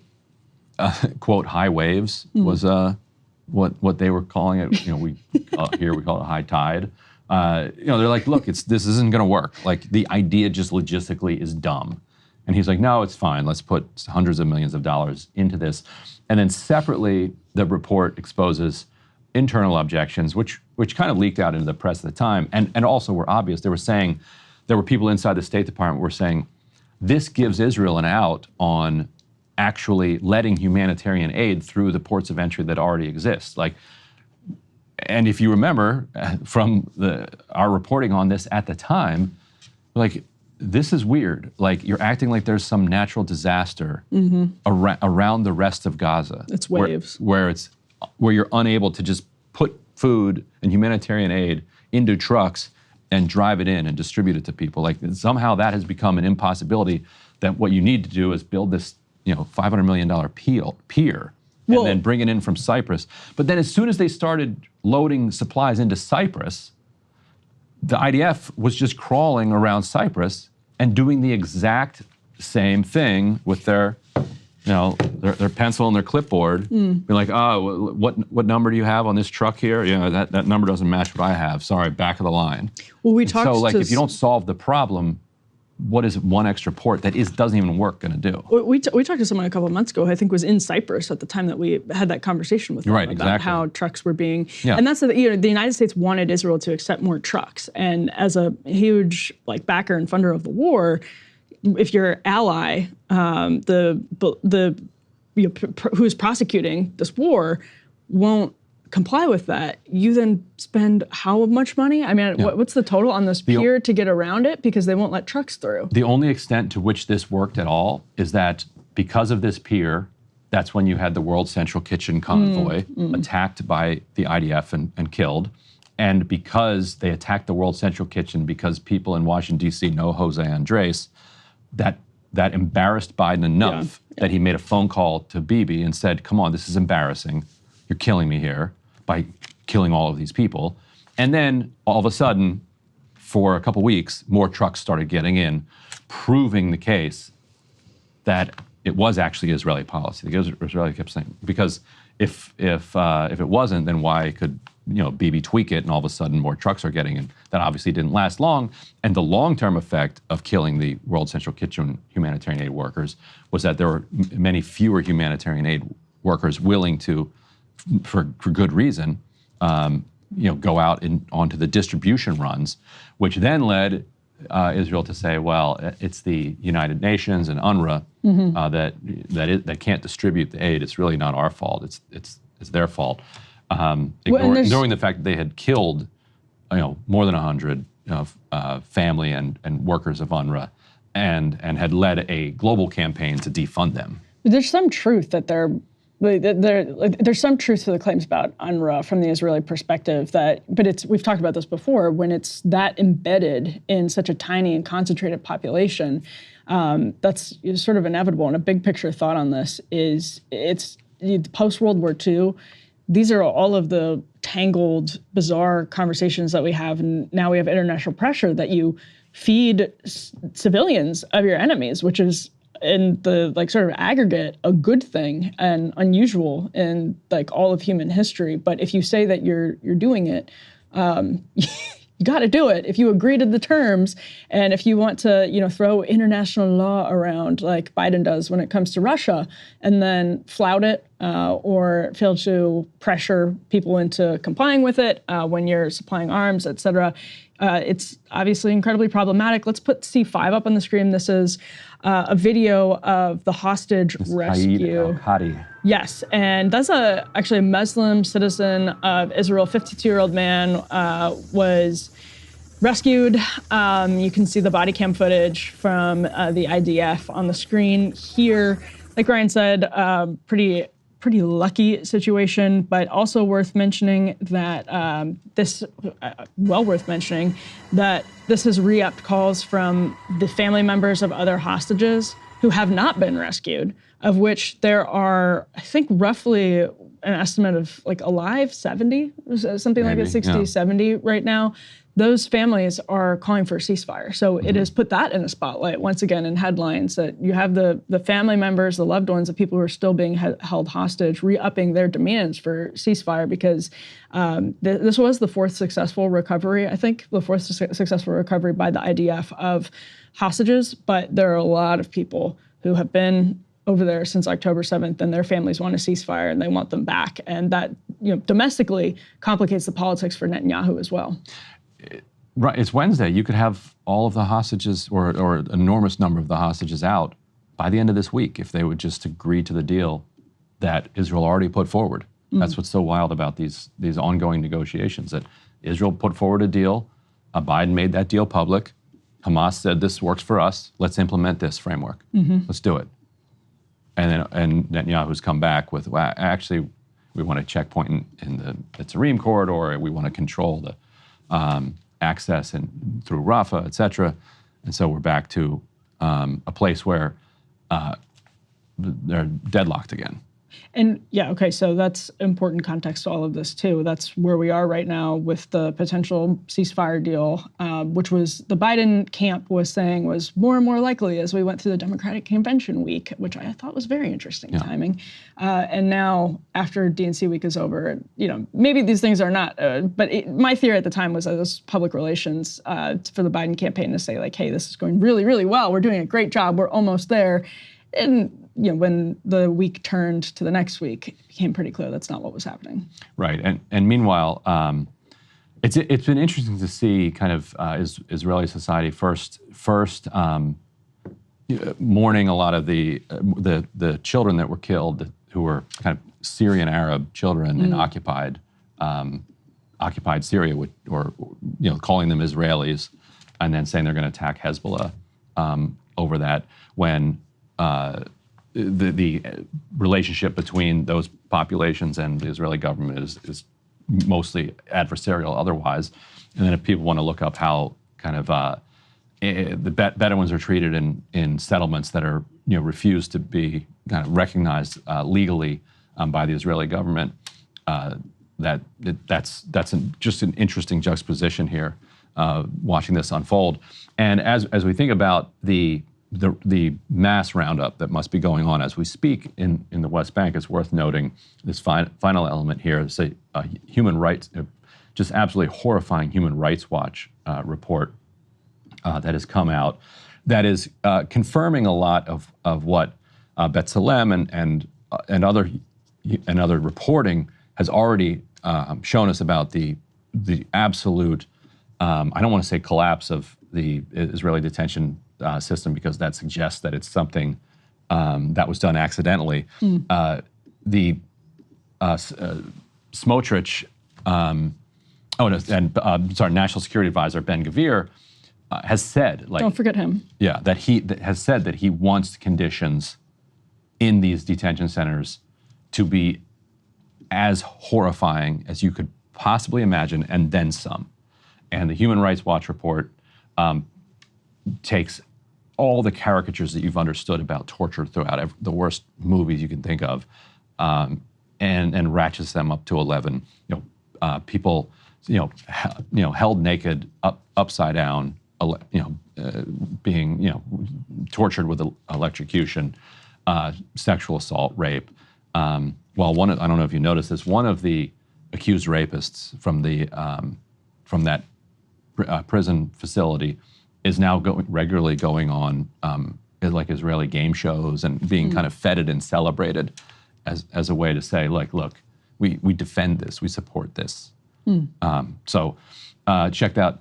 quote, high waves was what they were calling it. We here we call it high tide. They're like, look, this isn't going to work. Like, the idea just logistically is dumb. And he's like, no, it's fine. Let's put hundreds of millions of dollars into this. And then separately, the report exposes internal objections, which kind of leaked out into the press at the time, and also were obvious. They were saying, there were people inside the State Department who were saying, this gives Israel an out on actually letting humanitarian aid through the ports of entry that already exist. And if you remember from our reporting on this at the time, this is weird. You're acting like there's some natural disaster around the rest of Gaza.
It's waves.
Where you're unable to just put food and humanitarian aid into trucks and drive it in and distribute it to people. Somehow that has become an impossibility, that what you need to do is build this $500 million pier and then bring it in from Cyprus. But then as soon as they started loading supplies into Cyprus, the IDF was just crawling around Cyprus and doing the exact same thing with their their pencil and their clipboard, be like, oh, what number do you have on this truck here? That number doesn't match what I have. Sorry, back of the line.
Well, we talked.
So, if you don't solve the problem, what is one extra port that doesn't even work going to do?
We talked to someone a couple of months ago, I think was in Cyprus at the time that we had that conversation with them about how trucks were being, and that's the United States wanted Israel to accept more trucks, and as a huge backer and funder of the war, if your ally, who's prosecuting this war, won't comply with that, you then spend how much money? I mean, what's the total on this pier to get around it because they won't let trucks through?
The only extent to which this worked at all is that because of this pier, that's when you had the World Central Kitchen convoy attacked by the IDF and killed. And because they attacked the World Central Kitchen because people in Washington, D.C. know Jose Andres, that embarrassed Biden enough that he made a phone call to Bibi and said, come on, this is embarrassing. You're killing me here by killing all of these people. And then all of a sudden, for a couple weeks, more trucks started getting in, proving the case that it was actually Israeli policy. The Israeli kept saying, because if it wasn't, then why could Bibi tweak it and all of a sudden more trucks are getting in? That obviously didn't last long. And the long-term effect of killing the World Central Kitchen humanitarian aid workers was that there were many fewer humanitarian aid workers willing to, for good reason, go out onto the distribution runs, which then led Israel to say, well, it's the United Nations and UNRWA that can't distribute the aid. It's really not our fault. It's their fault. Ignoring the fact that they had killed, more than 100 family and workers of UNRWA, and had led a global campaign to defund them.
There's some truth that there's some truth to the claims about UNRWA from the Israeli perspective but we've talked about this before, when it's that embedded in such a tiny and concentrated population, that's sort of inevitable. And a big picture thought on this is it's post-World War II, these are all of the tangled, bizarre conversations that we have, and now we have international pressure that you feed civilians of your enemies, which is in the sort of aggregate a good thing and unusual in all of human history. But if you say that you're doing it, you got to do it. If you agree to the terms, and if you want to throw international law around like Biden does when it comes to Russia, and then flout it or fail to pressure people into complying with it when you're supplying arms, et cetera, it's obviously incredibly problematic. Let's put C5 up on the screen. This is a video of the hostage rescue. Yes, and that's actually a Muslim citizen of Israel, 52-year-old man was rescued. You can see the body cam footage from the IDF on the screen here. Like Ryan said, pretty lucky situation, but also worth mentioning that this has re-upped calls from the family members of other hostages who have not been rescued, of which there are, I think, roughly an estimate of alive 70, something maybe, like that, 60, 70 right now. Those families are calling for a ceasefire. So it has put that in a spotlight once again in headlines, that you have the family members, the loved ones of people who are still being held hostage, re-upping their demands for ceasefire, because this was the fourth successful recovery, I think, the fourth successful recovery by the IDF of hostages. But there are a lot of people who have been over there since October 7th, and their families want a ceasefire and they want them back. And that domestically complicates the politics for Netanyahu as well.
Right, it's Wednesday. You could have all of the hostages, or an enormous number of the hostages, out by the end of this week if they would just agree to the deal that Israel already put forward. That's what's so wild about these ongoing negotiations, that Israel put forward a deal, Biden made that deal public, Hamas said this works for us, let's implement this framework, let's do it. And Netanyahu's come back with, well, actually, we want a checkpoint in the Tarim corridor, we want to control the access and through Rafah, et cetera. And so we're back to a place where they're deadlocked again.
And yeah, okay, so that's important context to all of this too. That's where we are right now with the potential ceasefire deal, which was the Biden camp was saying was more and more likely as we went through the Democratic convention week, which I thought was very interesting timing. And now after DNC week is over, maybe these things are not, but my theory at the time was that it was public relations for the Biden campaign to say like, hey, this is going really, really well. We're doing a great job. We're almost there. And when the week turned to the next week, it became pretty clear that's not what was happening. Right,
and meanwhile, it's been interesting to see kind of Israeli society first mourning a lot of the children that were killed, who were kind of Syrian Arab children in occupied Syria, or calling them Israelis, and then saying they're going to attack Hezbollah over that when. The relationship between those populations and the Israeli government is mostly adversarial otherwise. And then if people want to look up how kind of the Bedouins are treated in settlements that are refused to be kind of recognized legally by the Israeli government, that's just an interesting juxtaposition here, watching this unfold. And as we think about the mass roundup that must be going on as we speak in the West Bank, it's worth noting this final element here is a human rights, just absolutely horrifying Human Rights Watch report that has come out that is confirming a lot of what B'Tselem and other reporting has already shown us about the absolute, I don't want to say collapse of the Israeli detention system, because that suggests that it's something that was done accidentally. Smotrich, National Security Advisor Ben Gvir has said, like,
don't forget him.
Yeah, that has said that he wants conditions in these detention centers to be as horrifying as you could possibly imagine, and then some. And the Human Rights Watch report takes all the caricatures that you've understood about torture throughout the worst movies you can think of, and ratchets them up to 11. People, held naked, upside down, being, tortured with electrocution, sexual assault, rape. I don't know if you noticed this. One of the accused rapists from that prison facility is now regularly going on like Israeli game shows and being kind of feted and celebrated as a way to say, like, look, we defend this, we support this. So check that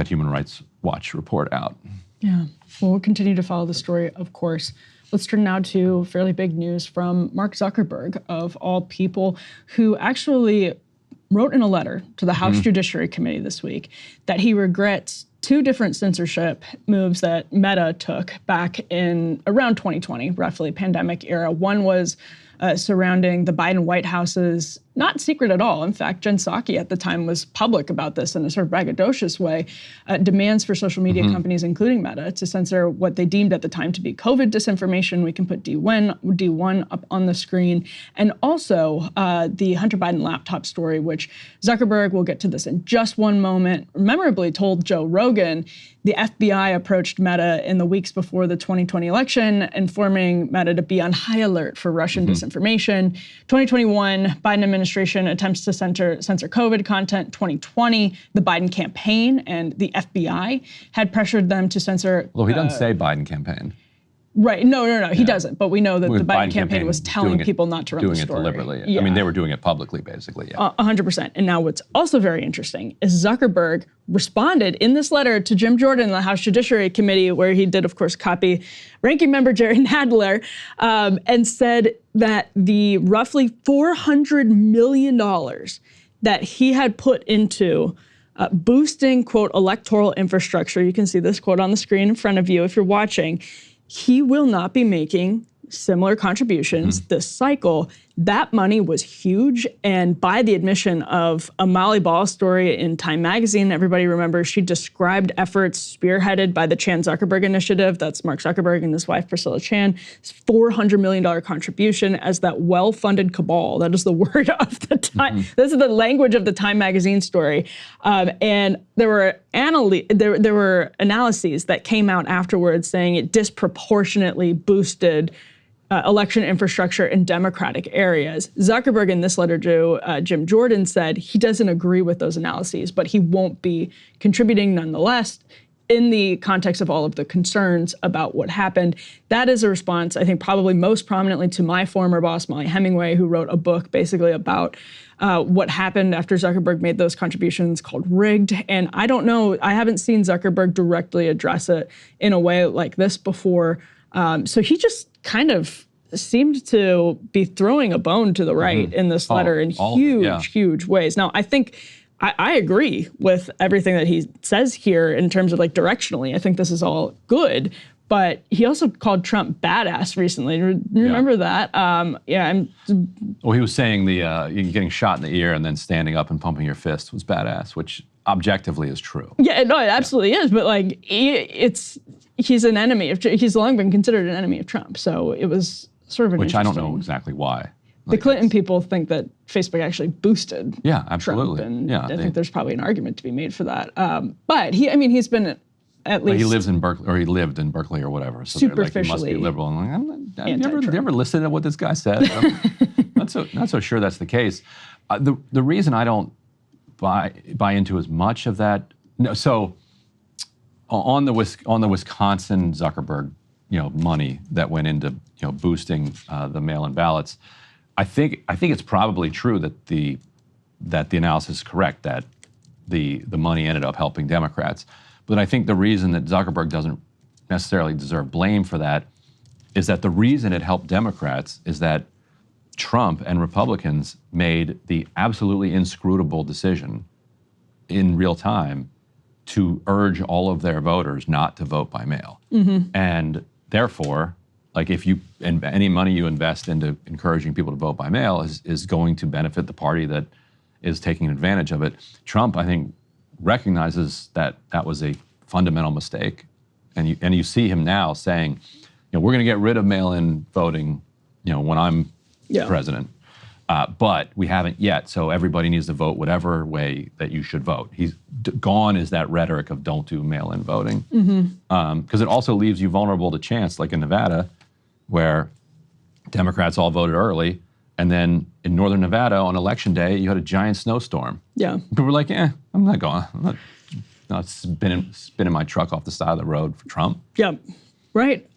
Human Rights Watch report out.
Yeah, well, we'll continue to follow the story, of course. Let's turn now to fairly big news from Mark Zuckerberg, of all people, who actually wrote in a letter to the House Judiciary Committee this week that he regrets two different censorship moves that Meta took back in around 2020, roughly pandemic era. One was surrounding the Biden White House's, not secret at all. In fact, Jen Psaki at the time was public about this in a sort of braggadocious way, demands for social media companies, including Meta, to censor what they deemed at the time to be COVID disinformation. We can put D1 up on the screen. And also the Hunter Biden laptop story, which Zuckerberg, we'll get to this in just one moment, memorably told Joe Rogan the FBI approached Meta in the weeks before the 2020 election, informing Meta to be on high alert for Russian disinformation. 2021, Biden administration attempts to censor COVID content. 2020, the Biden campaign and the FBI had pressured them to censor.
Well, he doesn't say Biden campaign.
Right, no, he doesn't. But we know that the Biden campaign was telling people not to run the story.
Doing it deliberately. Yeah. I mean, they were doing it publicly, basically. Yeah.
100%. And now what's also very interesting is Zuckerberg responded in this letter to Jim Jordan in the House Judiciary Committee, where he did, of course, copy Ranking Member Jerry Nadler, and said that the roughly $400 million that he had put into boosting, quote, electoral infrastructure, you can see this quote on the screen in front of you if you're watching, he will not be making similar contributions this cycle. That money was huge. And by the admission of a Molly Ball story in Time magazine, everybody remembers she described efforts spearheaded by the Chan Zuckerberg Initiative, that's Mark Zuckerberg and his wife Priscilla Chan, $400 million contribution as that well-funded cabal. That is the word of the time. This is the language of the Time magazine story. And there were analyses that came out afterwards saying it disproportionately boosted election infrastructure in Democratic areas. Zuckerberg in this letter to Jim Jordan said he doesn't agree with those analyses, but he won't be contributing nonetheless in the context of all of the concerns about what happened. That is a response, I think, probably most prominently to my former boss, Molly Hemingway, who wrote a book basically about what happened after Zuckerberg made those contributions called Rigged. And I don't know, I haven't seen Zuckerberg directly address it in a way like this before. So he just kind of seemed to be throwing a bone to the right in this letter in huge ways. Now, I think I agree with everything that he says here in terms of like directionally. I think this is all good. But he also called Trump badass recently. Remember that?
Well, he was saying getting shot in the ear and then standing up and pumping your fist was badass, which objectively is true.
Yeah, no, it absolutely is. But like, he's an enemy of. He's long been considered an enemy of Trump. So it was sort of an
which I don't know exactly why.
The Clinton people think that Facebook actually boosted.
Yeah, absolutely.
Trump, and I think there's probably an argument to be made for that. But he's been. At least
he lives in Berkeley, or he lived in Berkeley, or whatever. So
superficially,
he must be liberal. And I'm like, have you ever listened to what this guy said? not so sure that's the case. The reason I don't buy into as much of that. No, so on the Wisconsin Zuckerberg, money that went into boosting the mail-in ballots, I think it's probably true that the analysis is correct that the money ended up helping Democrats. But I think the reason that Zuckerberg doesn't necessarily deserve blame for that is that the reason it helped Democrats is that Trump and Republicans made the absolutely inscrutable decision in real time to urge all of their voters not to vote by mail. And therefore, like any money you invest into encouraging people to vote by mail is going to benefit the party that is taking advantage of it. Trump, I think, recognizes that was a fundamental mistake, and you see him now saying, we're going to get rid of mail-in voting, when I'm president, but we haven't yet. So everybody needs to vote whatever way that you should vote. He's gone is that rhetoric of don't do mail-in voting, because it also leaves you vulnerable to chance, like in Nevada, where Democrats all voted early. And then in northern Nevada on election day, you had a giant snowstorm. Yeah. People were like, I'm not going. I'm not spinning my truck off the side of the road for Trump.
Yeah, right.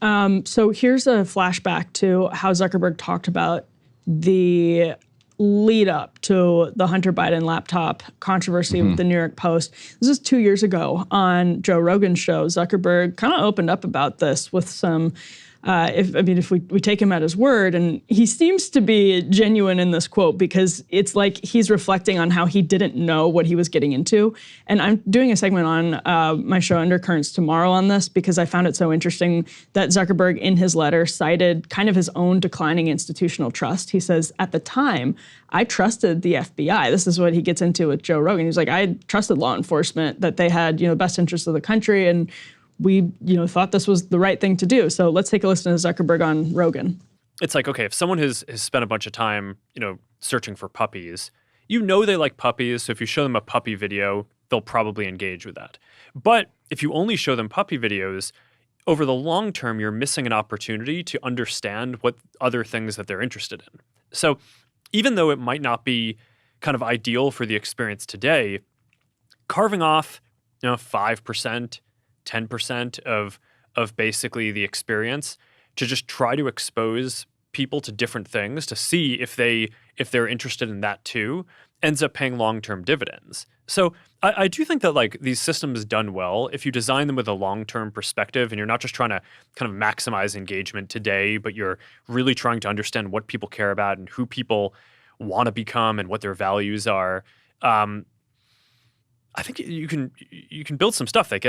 So here's a flashback to how Zuckerberg talked about the lead up to the Hunter Biden laptop controversy with the New York Post. This was 2 years ago on Joe Rogan's show. Zuckerberg kind of opened up about this with some if we take him at his word, and he seems to be genuine in this quote because it's like he's reflecting on how he didn't know what he was getting into. And I'm doing a segment on my show Undercurrents tomorrow on this because I found it so interesting that Zuckerberg in his letter cited kind of his own declining institutional trust. He says, at the time, I trusted the FBI. This is what he gets into with Joe Rogan. He's like, I trusted law enforcement, that they had, best interests of the country, and we, thought this was the right thing to do. So let's take a listen to Zuckerberg on Rogan.
It's like, okay, if someone has spent a bunch of time, searching for puppies, they like puppies. So if you show them a puppy video, they'll probably engage with that. But if you only show them puppy videos, over the long term, you're missing an opportunity to understand what other things that they're interested in. So even though it might not be kind of ideal for the experience today, carving off, 5%, 10% of basically the experience to just try to expose people to different things to see if they're interested in that too ends up paying long-term dividends. So I do think that like these systems done well, if you design them with a long-term perspective and you're not just trying to kind of maximize engagement today, but you're really trying to understand what people care about and who people want to become and what their values are, I think you can build some stuff that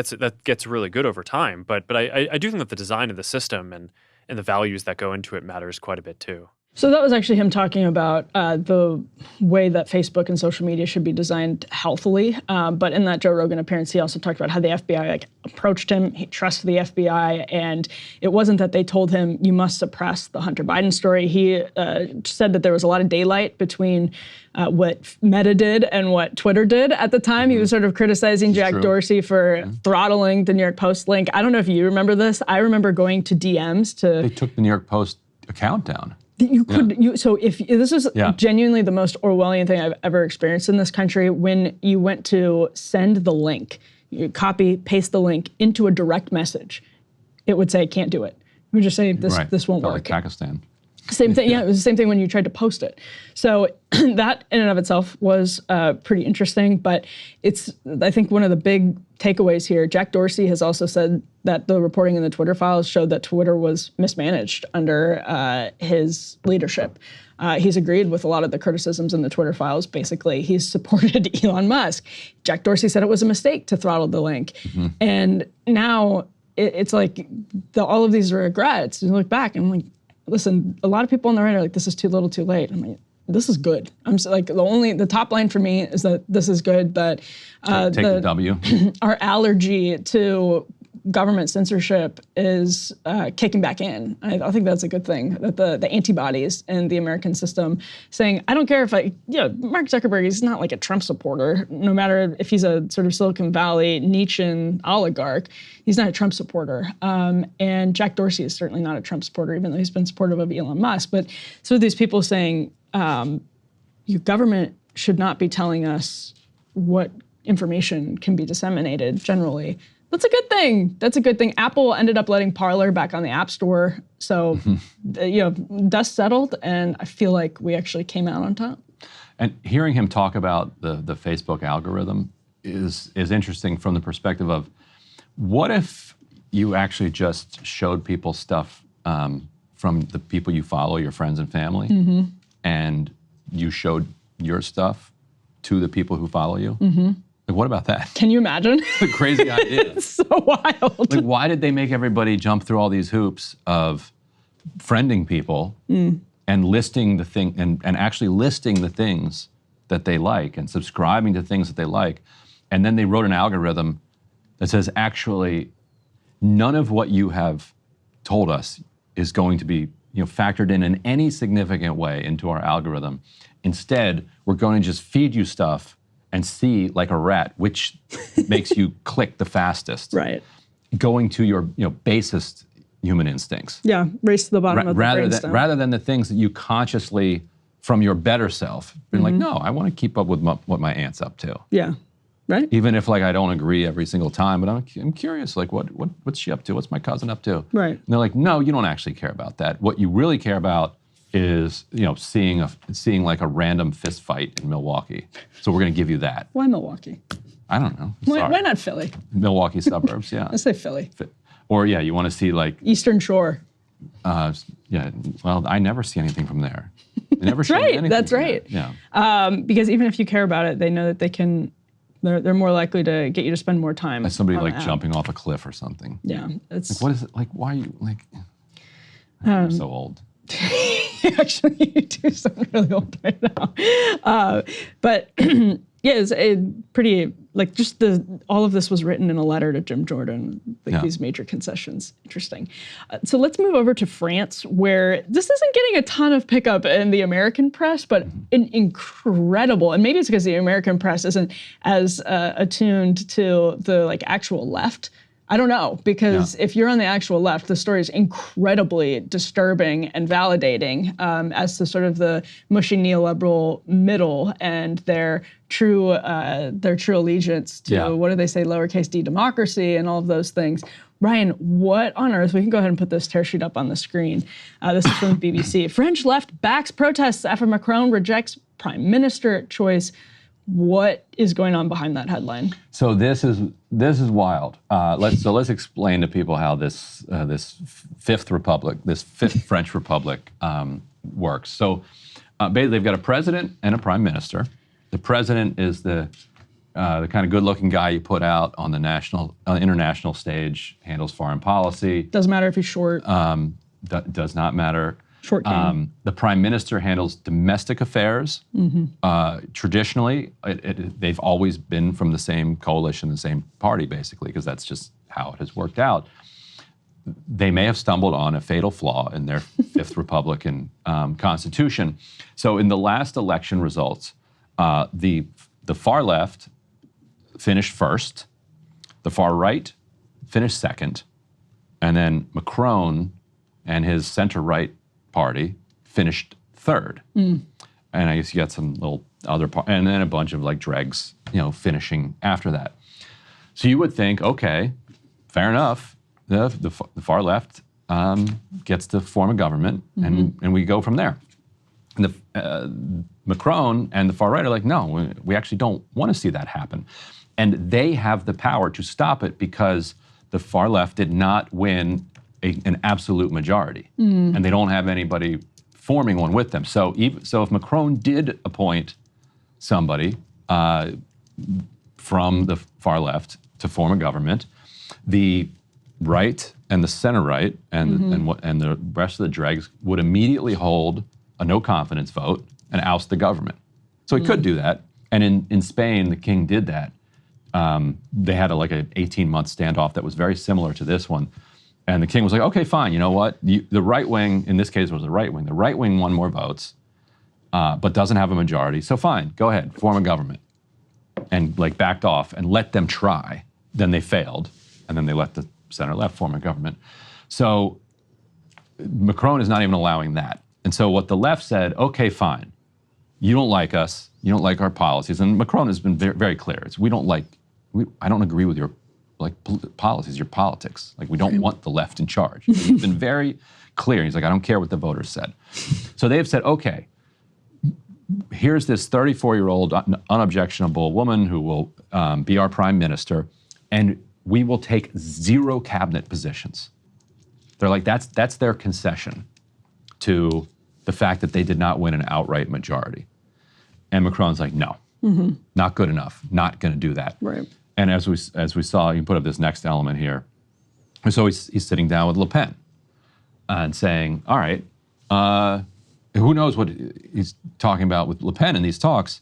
gets really good over time. But I do think that the design of the system and the values that go into it matters quite a bit too.
So that was actually him talking about the way that Facebook and social media should be designed healthily. But in that Joe Rogan appearance, he also talked about how the FBI approached him. He trusted the FBI, and it wasn't that they told him you must suppress the Hunter Biden story. He said that there was a lot of daylight between what Meta did and what Twitter did at the time. He was sort of criticizing Jack Dorsey for throttling the New York Post link. I don't know if you remember this. I remember going to DMs to.
They took the New York Post account down.
You could, so if this is genuinely the most Orwellian thing I've ever experienced in this country, when you went to send the link, you copy, paste the link into a direct message, it would say, can't do it. It would just say, this won't work.
Like Pakistan.
Same thing, it was the same thing when you tried to post it. So that in and of itself was pretty interesting, but it's, I think one of the big takeaways here, Jack Dorsey has also said that the reporting in the Twitter files showed that Twitter was mismanaged under his leadership. He's agreed with a lot of the criticisms in the Twitter files. Basically, he's supported Elon Musk. Jack Dorsey said it was a mistake to throttle the link. And now it's like all of these regrets. You look back and I'm like, listen, a lot of people on the right are like, this is too little, too late. I'm like, this is good. I'm so, like, the top line for me is that this is good. That
take the W.
Our allergy to government censorship is kicking back in. I think that's a good thing. That the antibodies in the American system saying, I don't care if Mark Zuckerberg is not like a Trump supporter, no matter if he's a sort of Silicon Valley Nietzschean oligarch, he's not a Trump supporter. And Jack Dorsey is certainly not a Trump supporter, even though he's been supportive of Elon Musk. But so these people saying, your government should not be telling us what information can be disseminated generally. That's a good thing. That's a good thing. Apple ended up letting Parler back on the App Store. So, dust settled, and I feel like we actually came out on top.
And hearing him talk about the Facebook algorithm is interesting from the perspective of, what if you actually just showed people stuff from the people you follow, your friends and family, and you showed your stuff to the people who follow you? Like, what about that?
Can you imagine?
It's a crazy idea.
It's so wild.
Like, why did they make everybody jump through all these hoops of friending people and listing the thing and actually listing the things that they like and subscribing to things that they like? And then they wrote an algorithm that says, actually, none of what you have told us is going to be factored in any significant way into our algorithm. Instead, we're going to just feed you stuff and see, like a rat, which makes you click the fastest.
Right.
Going to your basest human instincts.
Yeah, race to the bottom of the brainstem.
Rather than the things that you consciously, from your better self, been like, no, I want to keep up with what my aunt's up to.
Yeah, right.
Even if I don't agree every single time, but I'm curious, like what's she up to? What's my cousin up to?
Right.
And they're like, no, you don't actually care about that. What you really care about is seeing like a random fist fight in Milwaukee. So we're going to give you that.
Why Milwaukee?
I don't know.
Why not Philly?
Milwaukee suburbs, yeah.
Let's say Philly.
Or you want to see like
Eastern Shore.
Well, I never see anything from there. They never show me anything.
That's
from
right.
There. Yeah.
Because even if you care about it, they know that they can. They're more likely to get you to spend more time.
As somebody like jumping off a cliff or something.
Yeah, it's
like, what is it like? Why are you like? I'm so old.
Actually, you do sound really old right now. But it's pretty, like, just all of this was written in a letter to Jim Jordan, these major concessions. Interesting. So let's move over to France, where this isn't getting a ton of pickup in the American press, but an incredible, and maybe it's because the American press isn't as attuned to the actual left. I don't know, because if you're on the actual left, the story is incredibly disturbing and validating as to sort of the mushy neoliberal middle and their true allegiance to, what do they say, lowercase d democracy and all of those things. Ryan, what on earth? We can go ahead and put this tear sheet up on the screen. This is from the BBC. French left backs protests after Macron rejects prime minister choice. What is going on behind that headline?
So this is wild. Let's explain to people how this fifth French Republic works. So basically, they've got a president and a prime minister. The president is the kind of good-looking guy you put out on the international stage, handles foreign policy.
Doesn't matter if he's short.
Does not matter.
Short game.
The prime minister handles domestic affairs. Traditionally, they've always been from the same coalition, the same party, basically, because that's just how it has worked out. They may have stumbled on a fatal flaw in their Fifth Republican Constitution. So in the last election results, the far left finished first, the far right finished second, and then Macron and his center-right party finished third. And I guess you got some little other and then a bunch of like dregs, finishing after that. So you would think, okay, fair enough. The far left gets to form a government, and we go from there. And the Macron and the far right are like, no, we actually don't want to see that happen. And they have the power to stop it because the far left did not win an absolute majority, and they don't have anybody forming one with them. So if Macron did appoint somebody from the far left to form a government, the right and the center right and the rest of the dregs would immediately hold a no confidence vote and oust the government. So he could do that. And in Spain, the king did that. They had an 18-month standoff that was very similar to this one. And the king was like, okay, fine, you know what? The right wing, in this case it was the right wing. The right wing won more votes, but doesn't have a majority. So fine, go ahead, form a government. And backed off and let them try. Then they failed. And then they let the center-left form a government. So Macron is not even allowing that. And so what the left said, okay, fine. You don't like us. You don't like our policies. And Macron has been very, very clear. I don't agree with your policies, your politics. We don't want the left in charge. He's been very clear. He's like, I don't care what the voters said. So they've said, okay, here's this 34-year-old unobjectionable woman who will be our prime minister, and we will take 0 cabinet positions. They're like, that's their concession to the fact that they did not win an outright majority. And Macron's like, no, not good enough, not going to do that.
Right.
And as we saw, you can put up this next element here. So he's sitting down with Le Pen and saying, all right, who knows what he's talking about with Le Pen in these talks.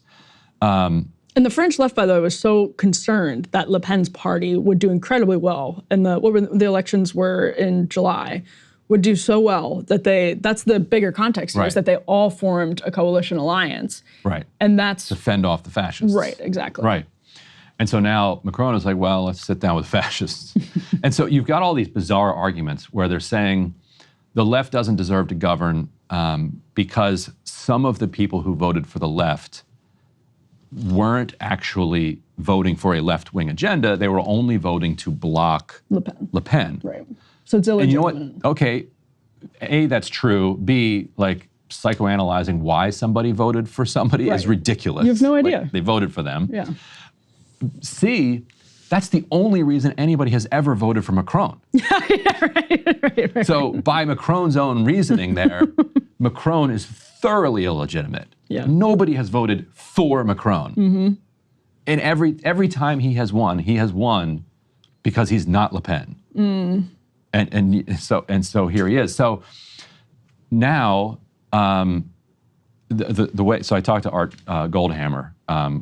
And the French left, by the way, was so concerned that Le Pen's party would do incredibly well, and the elections were in July, would do so well that that's the bigger context here, is that they all formed a coalition alliance.
Right.
And that's
to fend off the fascists.
Right, exactly.
Right. And so now Macron is like, well, let's sit down with fascists. And so you've got all these bizarre arguments where they're saying the left doesn't deserve to govern because some of the people who voted for the left weren't actually voting for a left-wing agenda. They were only voting to block Le Pen.
Right. So it's illegitimate.
And you know what? Okay, A, that's true. B, psychoanalyzing why somebody voted for somebody is ridiculous.
You have no idea.
They voted for them.
Yeah.
C, that's the only reason anybody has ever voted for Macron.
right.
So by Macron's own reasoning there, Macron is thoroughly illegitimate.
Yeah.
Nobody has voted for Macron. And every time he has won because he's not Le Pen. And so here he is. So now the way, so I talked to Art Goldhammer,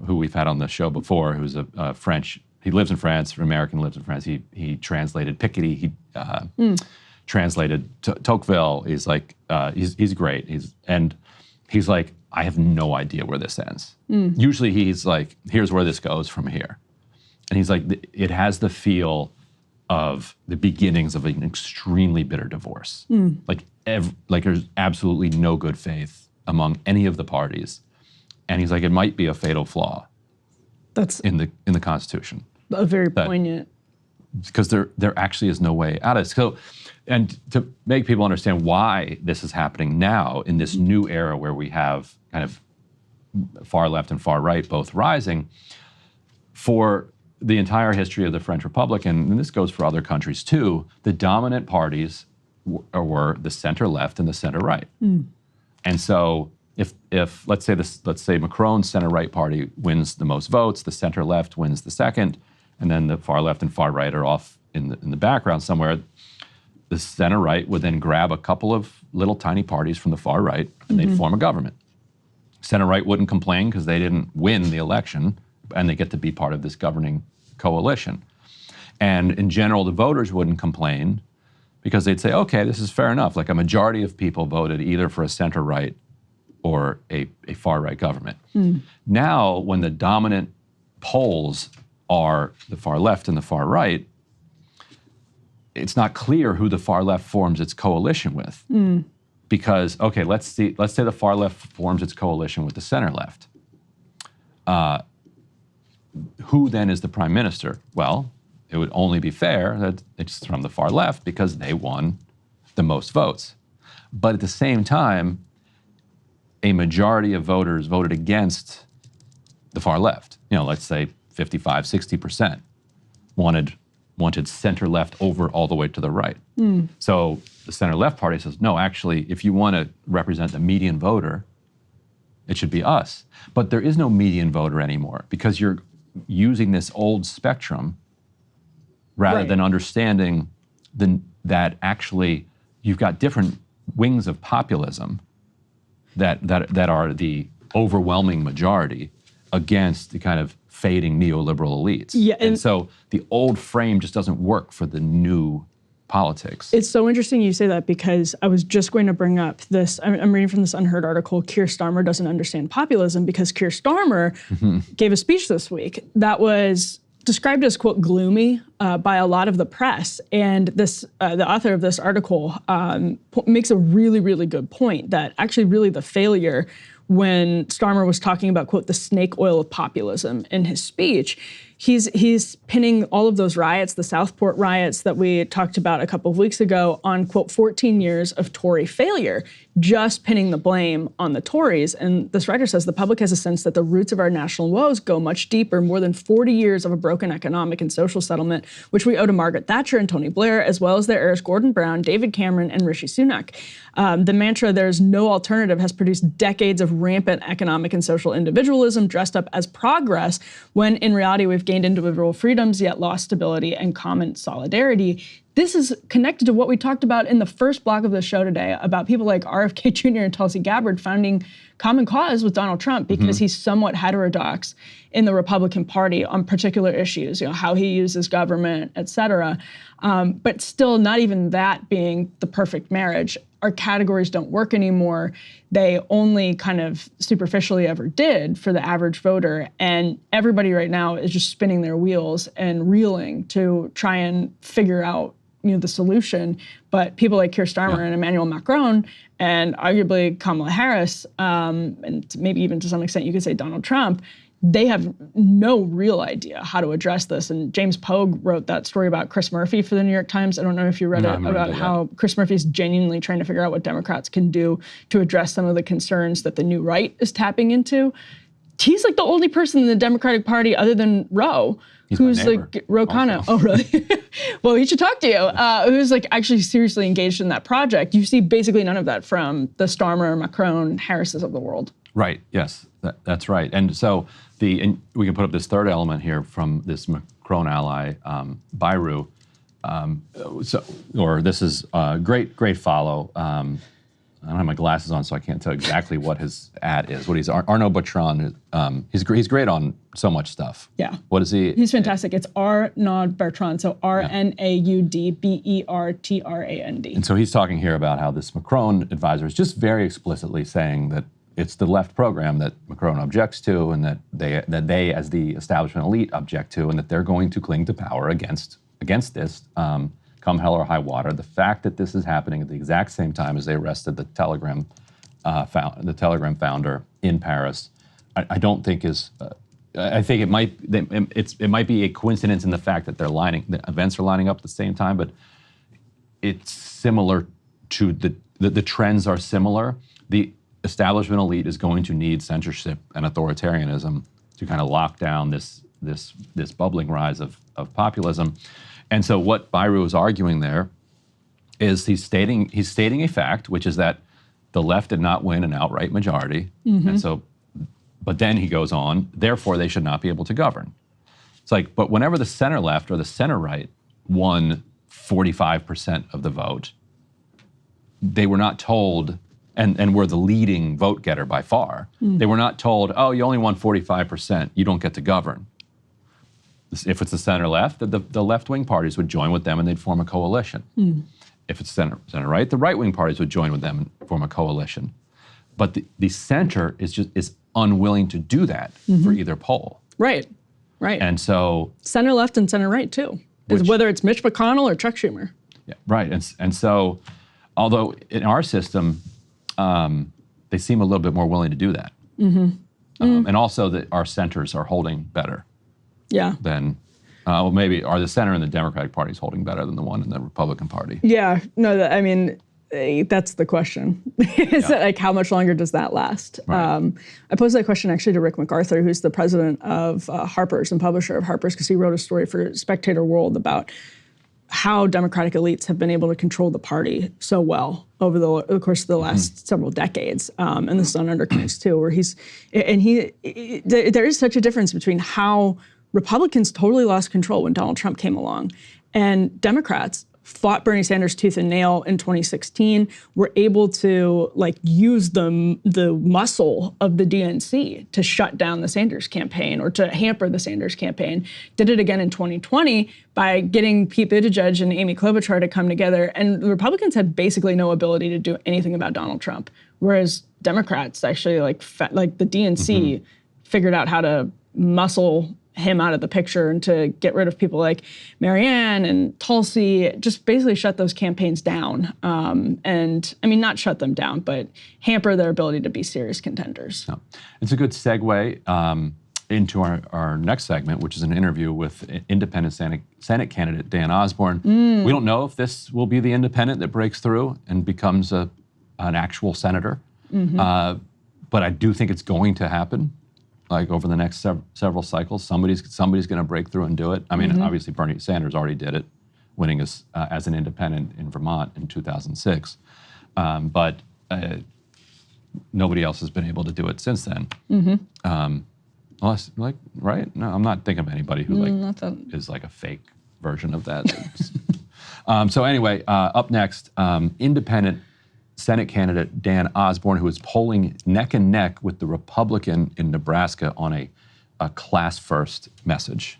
who we've had on the show before, who's a French. He lives in France. An American, lives in France. He translated Piketty. He translated Tocqueville. He's like he's great. He's like, I have no idea where this ends. Usually he's like, here's where this goes from here. And he's like, it has the feel of the beginnings of an extremely bitter divorce. Like there's absolutely no good faith among any of the parties. And he's like, it might be a fatal flaw in the Constitution.
A very poignant.
Because there actually is no way out of it. So, and to make people understand why this is happening now in this new era where we have kind of far left and far right both rising, for the entire history of the French Republic, and this goes for other countries too, the dominant parties were the center left and the center right. And so if let's say Macron's center right party wins the most votes, the center left wins the second, and then the far left and far right are off in the background somewhere, the center right would then grab a couple of little tiny parties from the far right, and they'd form a government. Center right wouldn't complain because they didn't win the election, and they get to be part of this governing coalition. And in general, the voters wouldn't complain because they'd say, okay, this is fair enough. Like a majority of people voted either for a center right or a far right government. Now, when the dominant polls are the far left and the far right, it's not clear who the far left forms its coalition with. Because, okay, let's say the far left forms its coalition with the center left. Who then is the prime minister? Well, it would only be fair that it's from the far left because they won the most votes. But at the same time, a majority of voters voted against the far left. You know, let's say 55, 60% wanted center left over all the way to the right. So the center left party says, no, actually, if you want to represent the median voter, it should be us. But there is no median voter anymore because you're using this old spectrum rather than understanding that actually you've got different wings of populism that are the overwhelming majority against the kind of fading neoliberal elites.
Yeah,
and so the old frame just doesn't work for the new politics.
It's so interesting you say that because I was just going to bring up this. I'm reading from this Unheard article, Keir Starmer doesn't understand populism, because Keir Starmer gave a speech this week that was described as, quote, gloomy by a lot of the press. And this, the author of this article makes a really, really good point that actually really the failure when Starmer was talking about, quote, the snake oil of populism in his speech, he's pinning all of those riots, the Southport riots that we talked about a couple of weeks ago, on, quote, 14 years of Tory failure, just pinning the blame on the Tories. And this writer says the public has a sense that the roots of our national woes go much deeper, more than 40 years of a broken economic and social settlement, which we owe to Margaret Thatcher and Tony Blair, as well as their heirs Gordon Brown, David Cameron, and Rishi Sunak. The mantra, there's no alternative, has produced decades of rampant economic and social individualism dressed up as progress, when in reality we've gained individual freedoms, yet lost stability and common solidarity. This is connected to what we talked about in the first block of the show today about people like RFK Jr. and Tulsi Gabbard founding common cause with Donald Trump because he's somewhat heterodox in the Republican Party on particular issues, you know, how he uses government, et cetera. But still, not even that being the perfect marriage. Our categories don't work anymore. They only kind of superficially ever did for the average voter. And everybody right now is just spinning their wheels and reeling to try and figure out, you know, the solution. But people like Keir Starmer and Emmanuel Macron and arguably Kamala Harris, and maybe even to some extent you could say Donald Trump, they have no real idea how to address this. And James Pogue wrote that story about Chris Murphy for the New York Times. I don't know if you read it, about how Chris Murphy is genuinely trying to figure out what Democrats can do to address some of the concerns that the new right is tapping into. He's like the only person in the Democratic Party other than Roe, who's like Ro Khanna. Oh, really? Well, he should talk to you. Who's like actually seriously engaged in that project. You see basically none of that from the Starmer, Macron, Harrises of the world.
Right. Yes, that's right. And so and we can put up this third element here from this Macron ally, Bayrou. This is a great follow. I don't have my glasses on, so I can't tell exactly what his ad is. What he's Arnaud Bertrand. He's great on so much stuff. Yeah. What is he?
He's fantastic. It's Arnaud Bertrand. So RNAUDBERTRAND.
And so he's talking here about how this Macron advisor is just very explicitly saying that it's the left program that Macron objects to, and that they as the establishment elite object to, and that they're going to cling to power against this. Come hell or high water. The fact that this is happening at the exact same time as they arrested the Telegram founder in Paris, I don't think is. I think it might be a coincidence in the fact that the events are lining up at the same time, but it's similar to the trends are similar. The establishment elite is going to need censorship and authoritarianism to kind of lock down this bubbling rise of populism. And so what Bayrou is arguing there is he's stating a fact, which is that the left did not win an outright majority. And so, but then he goes on, therefore they should not be able to govern. It's like, but whenever the center left or the center right won 45% of the vote. They were not told, and were the leading vote getter by far. They were not told, oh, you only won 45%, you don't get to govern. If it's the center left, the left-wing parties would join with them and they'd form a coalition. If it's center right, the right-wing parties would join with them and form a coalition. But the center is unwilling to do that for either pole.
Right.
And so
center left and center right too, is whether it's Mitch McConnell or Chuck Schumer.
Yeah, right. And so, although in our system, they seem a little bit more willing to do that. And also that our centers are holding better.
Yeah.
Than, well, maybe are the center and the Democratic Party is holding better than the one in the Republican Party?
Yeah. No, I mean, that's the question. Is it like, how much longer does that last?
Right.
I posed that question actually to Rick MacArthur, who's the president of Harper's and publisher of Harper's, because he wrote a story for Spectator World about how Democratic elites have been able to control the party so well over the course of the last several decades. And this is on Undercurrents too, where there is such a difference between how Republicans totally lost control when Donald Trump came along, and Democrats fought Bernie Sanders tooth and nail in 2016, were able to use the muscle of the DNC to shut down the Sanders campaign or to hamper the Sanders campaign. Did it again in 2020 by getting Pete Buttigieg and Amy Klobuchar to come together. And the Republicans had basically no ability to do anything about Donald Trump, whereas Democrats actually, like the DNC, figured out how to muscle him out of the picture and to get rid of people like Marianne and Tulsi, just basically shut those campaigns down. And I mean, not shut them down, but hamper their ability to be serious contenders.
No. It's a good segue into our next segment, which is an interview with independent Senate candidate Dan Osborne. We don't know if this will be the independent that breaks through and becomes an actual senator, but I do think it's going to happen. Like over the next several cycles, somebody's going to break through and do it. I mean, obviously Bernie Sanders already did it, winning as an independent in Vermont in 2006, but nobody else has been able to do it since then. Unless, right? No, I'm not thinking of anybody who is like a fake version of that. So anyway, up next, independent Senate candidate Dan Osborne, who is polling neck and neck with the Republican in Nebraska on a class-first message.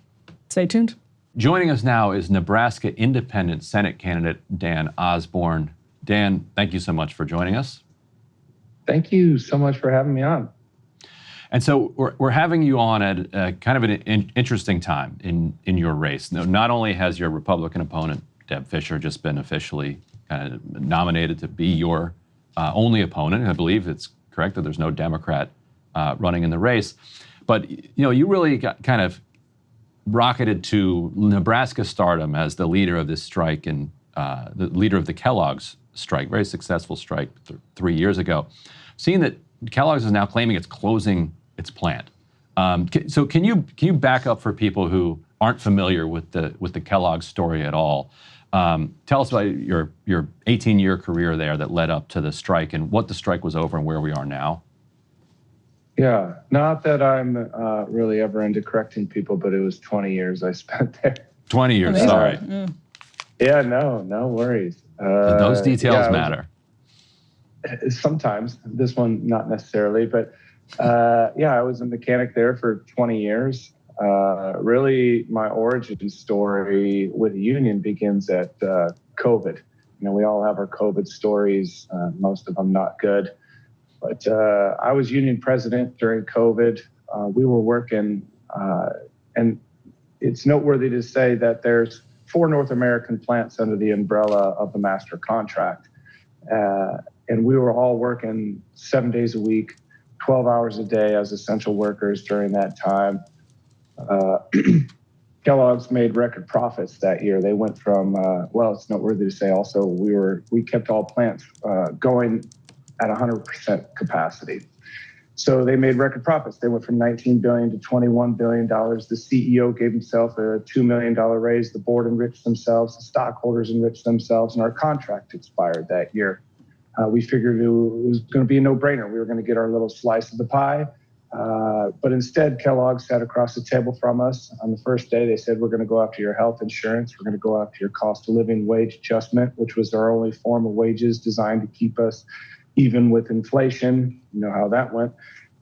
Stay tuned.
Joining us now is Nebraska independent Senate candidate Dan Osborne. Dan, thank you so much for joining us.
Thank you so much for having me on.
And so we're having you on at kind of an interesting time in your race. Not only has your Republican opponent, Deb Fischer, just been officially kind of nominated to be your only opponent. I believe it's correct that there's no Democrat running in the race. But you really got kind of rocketed to Nebraska stardom as the leader of this strike and the leader of the Kellogg's strike, very successful strike 3 years ago. Seeing that Kellogg's is now claiming it's closing its plant. So can you back up for people who aren't familiar with the Kellogg's story at all? Tell us about your 18-year career there that led up to the strike and what the strike was over and where we are now.
Yeah, not that I'm really ever into correcting people, but it was 20 years I spent there.
20 years,
Amazing.
sorry.
Yeah, no worries.
Those details matter.
Sometimes, this one not necessarily, but I was a mechanic there for 20 years. Really, my origin story with the union begins at COVID. We all have our COVID stories, most of them not good. But I was union president during COVID. We were working, and it's noteworthy to say that there's 4 North American plants under the umbrella of the master contract. And we were all working 7 days a week, 12 hours a day as essential workers during that time. Kellogg's made record profits that year. They went from, it's noteworthy to say also, we kept all plants going at 100% capacity. So they made record profits. They went from $19 billion to $21 billion. The CEO gave himself a $2 million raise. The board enriched themselves. The stockholders enriched themselves. And our contract expired that year. We figured it was going to be a no-brainer. We were going to get our little slice of the pie. But instead, Kellogg sat across the table from us. On the first day, they said, we're going to go after your health insurance. We're going to go after your cost of living wage adjustment, which was our only form of wages designed to keep us even with inflation. You know how that went.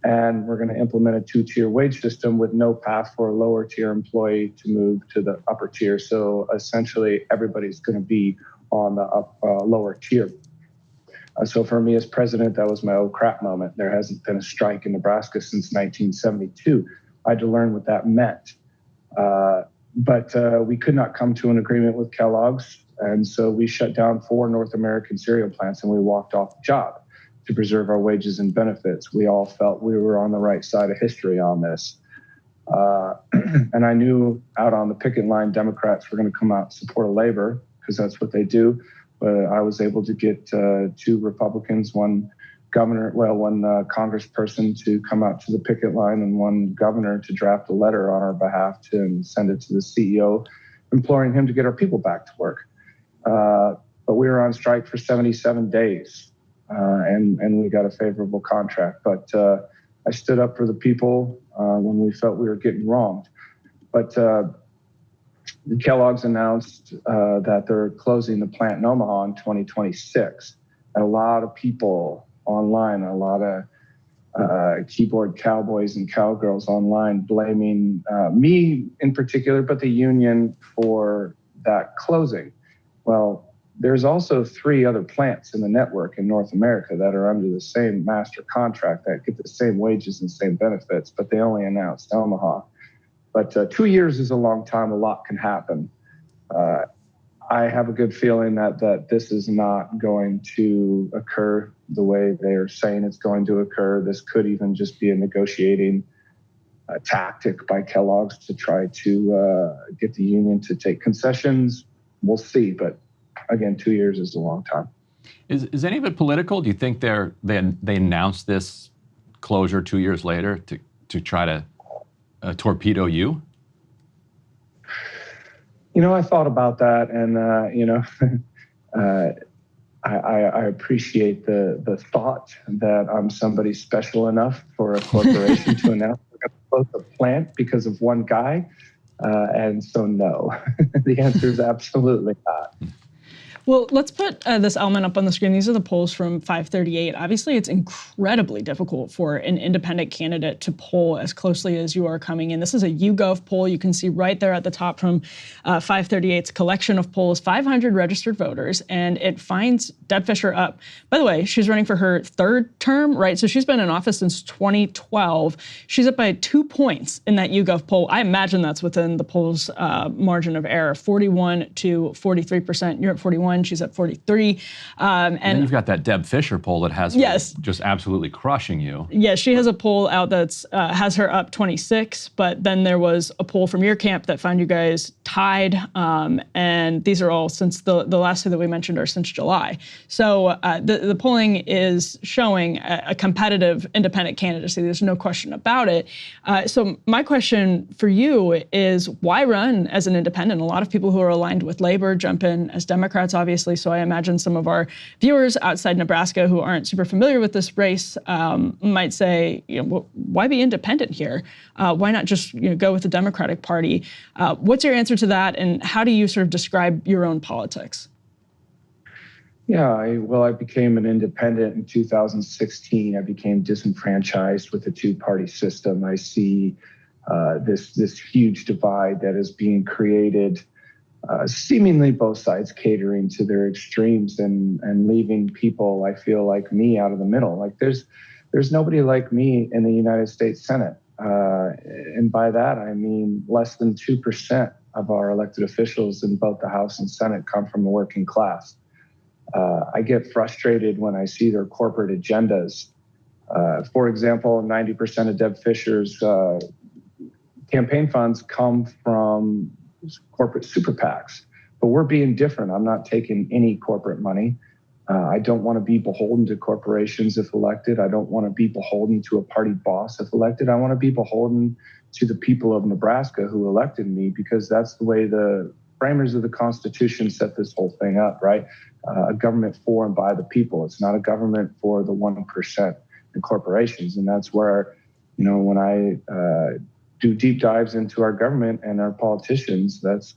And we're going to implement a two-tier wage system with no path for a lower tier employee to move to the upper tier. So essentially, everybody's going to be on the lower tier. So for me as president, that was my oh crap moment. There hasn't been a strike in Nebraska since 1972. I had to learn what that meant. But we could not come to an agreement with Kellogg's. And so we shut down 4 North American cereal plants and we walked off the job to preserve our wages and benefits. We all felt we were on the right side of history on this. And I knew out on the picket line, Democrats were going to come out and support labor because that's what they do. But I was able to get 2 Republicans, one congressperson to come out to the picket line and one governor to draft a letter on our behalf and send it to the CEO, imploring him to get our people back to work. But we were on strike for 77 days, and we got a favorable contract. But I stood up for the people when we felt we were getting wronged. But Kellogg's announced that they're closing the plant in Omaha in 2026. And a lot of people online, a lot of keyboard cowboys and cowgirls online blaming me in particular, but the union for that closing. Well, there's also 3 other plants in the network in North America that are under the same master contract that get the same wages and same benefits, but they only announced Omaha. But 2 years is a long time. A lot can happen. I have a good feeling that this is not going to occur the way they are saying it's going to occur. This could even just be a negotiating tactic by Kellogg's to try to get the union to take concessions. We'll see. But again, 2 years is a long time.
Is any of it political? Do you think they announced this closure 2 years later to try to torpedo you?
You know, I thought about that, and I appreciate the thought that I'm somebody special enough for a corporation to announce we're going to close a plant because of one guy, and so no. The answer is absolutely not.
Well, let's put this element up on the screen. These are the polls from 538. Obviously, it's incredibly difficult for an independent candidate to poll as closely as you are coming in. This is a YouGov poll. You can see right there at the top from 538's collection of polls, 500 registered voters, and it finds Deb Fischer up. By the way, she's running for her 3rd term, right? So she's been in office since 2012. She's up by 2 points in that YouGov poll. I imagine that's within the poll's margin of error, 41 to 43%. You're at 41. She's at 43.
And then you've got that Deb Fischer poll that has her just absolutely crushing you.
Yeah, she has a poll out that's has her up 26, but then there was a poll from your camp that found you guys tied, and these are all since the last 2 that we mentioned are since July. So the polling is showing a competitive independent candidacy. There's no question about it. So my question for you is, why run as an independent? A lot of people who are aligned with labor jump in as Democrats, obviously. So I imagine some of our viewers outside Nebraska who aren't super familiar with this race might say, well, why be independent here? Why not just go with the Democratic Party? What's your answer to that, and how do you sort of describe your own politics?
Yeah, I became an independent in 2016. I became disenfranchised with the 2-party system. I see this huge divide that is being created, seemingly both sides catering to their extremes and leaving people, I feel like me, out of the middle. Like there's nobody like me in the United States Senate. And by that, I mean less than 2% of our elected officials in both the House and Senate come from the working class. I get frustrated when I see their corporate agendas. For example, 90% of Deb Fischer's campaign funds come from corporate super PACs, but we're being different. I'm not taking any corporate money. I don't want to be beholden to corporations if elected. I don't want to be beholden to a party boss if elected. I want to be beholden to the people of Nebraska who elected me, because that's the way the framers of the Constitution set this whole thing up, right? A government for and by the people. It's not a government for the 1% in corporations. And that's where when I do deep dives into our government and our politicians, that's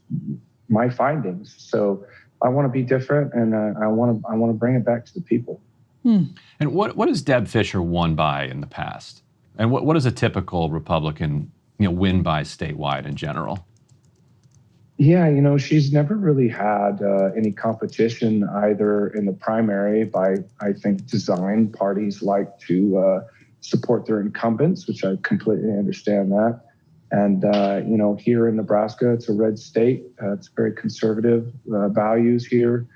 my findings. So I want to be different, and I want to bring it back to the people.
And what has Deb Fischer won by in the past? And what does a typical Republican win by statewide in general?
Yeah, she's never really had any competition either in the primary by, I think, design. Parties like to support their incumbents, which I completely understand that. And, here in Nebraska, it's a red state. It's very conservative values here.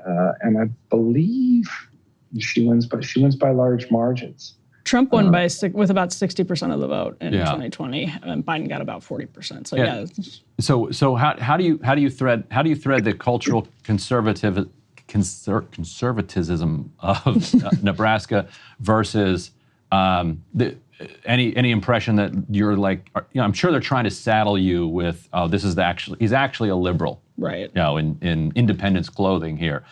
And I believe she wins by large margins.
Trump won with about 60% of the vote in 2020, and Biden got about 40%. So
So how do you thread the cultural conservatism of Nebraska versus any impression that you're like, I'm sure they're trying to saddle you with, he's actually a liberal,
right?
In independence clothing here.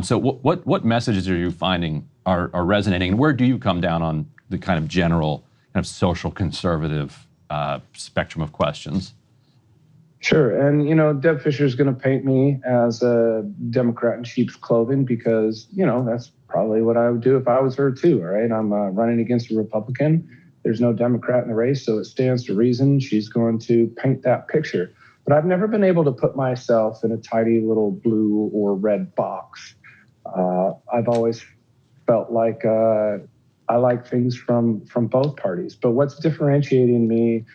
So what messages are you finding are resonating, and where do you come down on the kind of general kind of social conservative spectrum of questions?
Sure. And, Deb Fischer is going to paint me as a Democrat in sheep's clothing because, that's probably what I would do if I was her too. All right. I'm running against a Republican. There's no Democrat in the race, so it stands to reason she's going to paint that picture. But I've never been able to put myself in a tidy little blue or red box. I've always felt like I like things from both parties. But what's differentiating me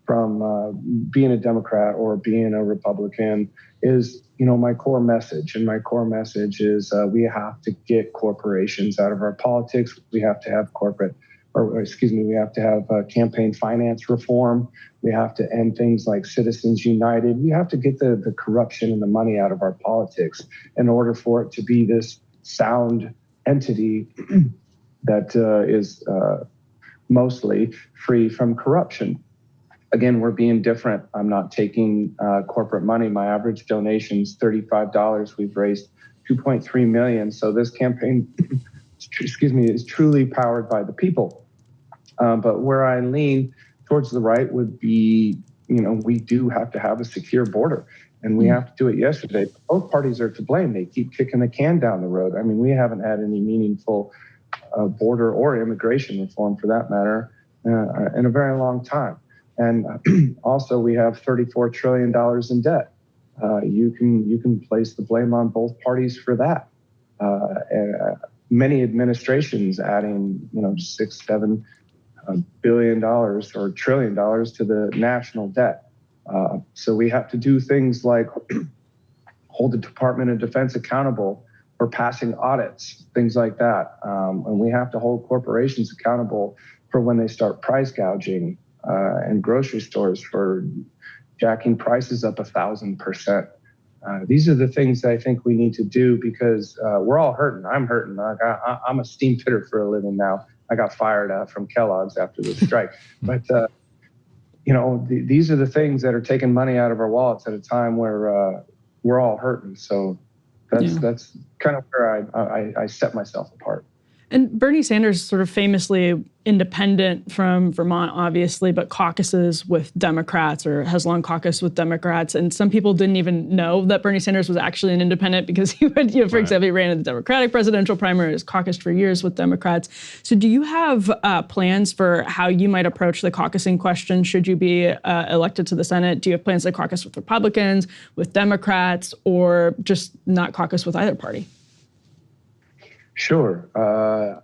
from being a Democrat or being a Republican is, my core message. And my core message is we have to get corporations out of our politics. We have to have we have to have campaign finance reform. We have to end things like Citizens United. We have to get the corruption and the money out of our politics in order for it to be this sound entity that is mostly free from corruption. Again, we're being different. I'm not taking corporate money. My average donation is $35. We've raised $2.3 million. So this campaign, is truly powered by the people. But where I lean towards the right would be, we do have to have a secure border, and we have to do it yesterday. Both parties are to blame. They keep kicking the can down the road. I mean, we haven't had any meaningful border or immigration reform, for that matter, in a very long time. And also, we have $34 trillion in debt. You can place the blame on both parties for that. Many administrations adding, $6-7 billion or $1 trillion to the national debt. So we have to do things like hold the Department of Defense accountable for passing audits, things like that. And we have to hold corporations accountable for when they start price gouging and grocery stores for jacking prices up 1,000%. These are the things that I think we need to do because we're all hurting. I'm hurting. I'm a steam fitter for a living now. I got fired from Kellogg's after the strike. But, these are the things that are taking money out of our wallets at a time where we're all hurting. So that's kind of where I set myself apart.
And Bernie Sanders sort of famously independent from Vermont, obviously, but caucuses with Democrats or has long caucus with Democrats. And some people didn't even know that Bernie Sanders was actually an independent because he would, for example, he ran in the Democratic presidential primary, has caucused for years with Democrats. So do you have plans for how you might approach the caucusing question should you be elected to the Senate? Do you have plans to caucus with Republicans, with Democrats, or just not caucus with either party?
Sure.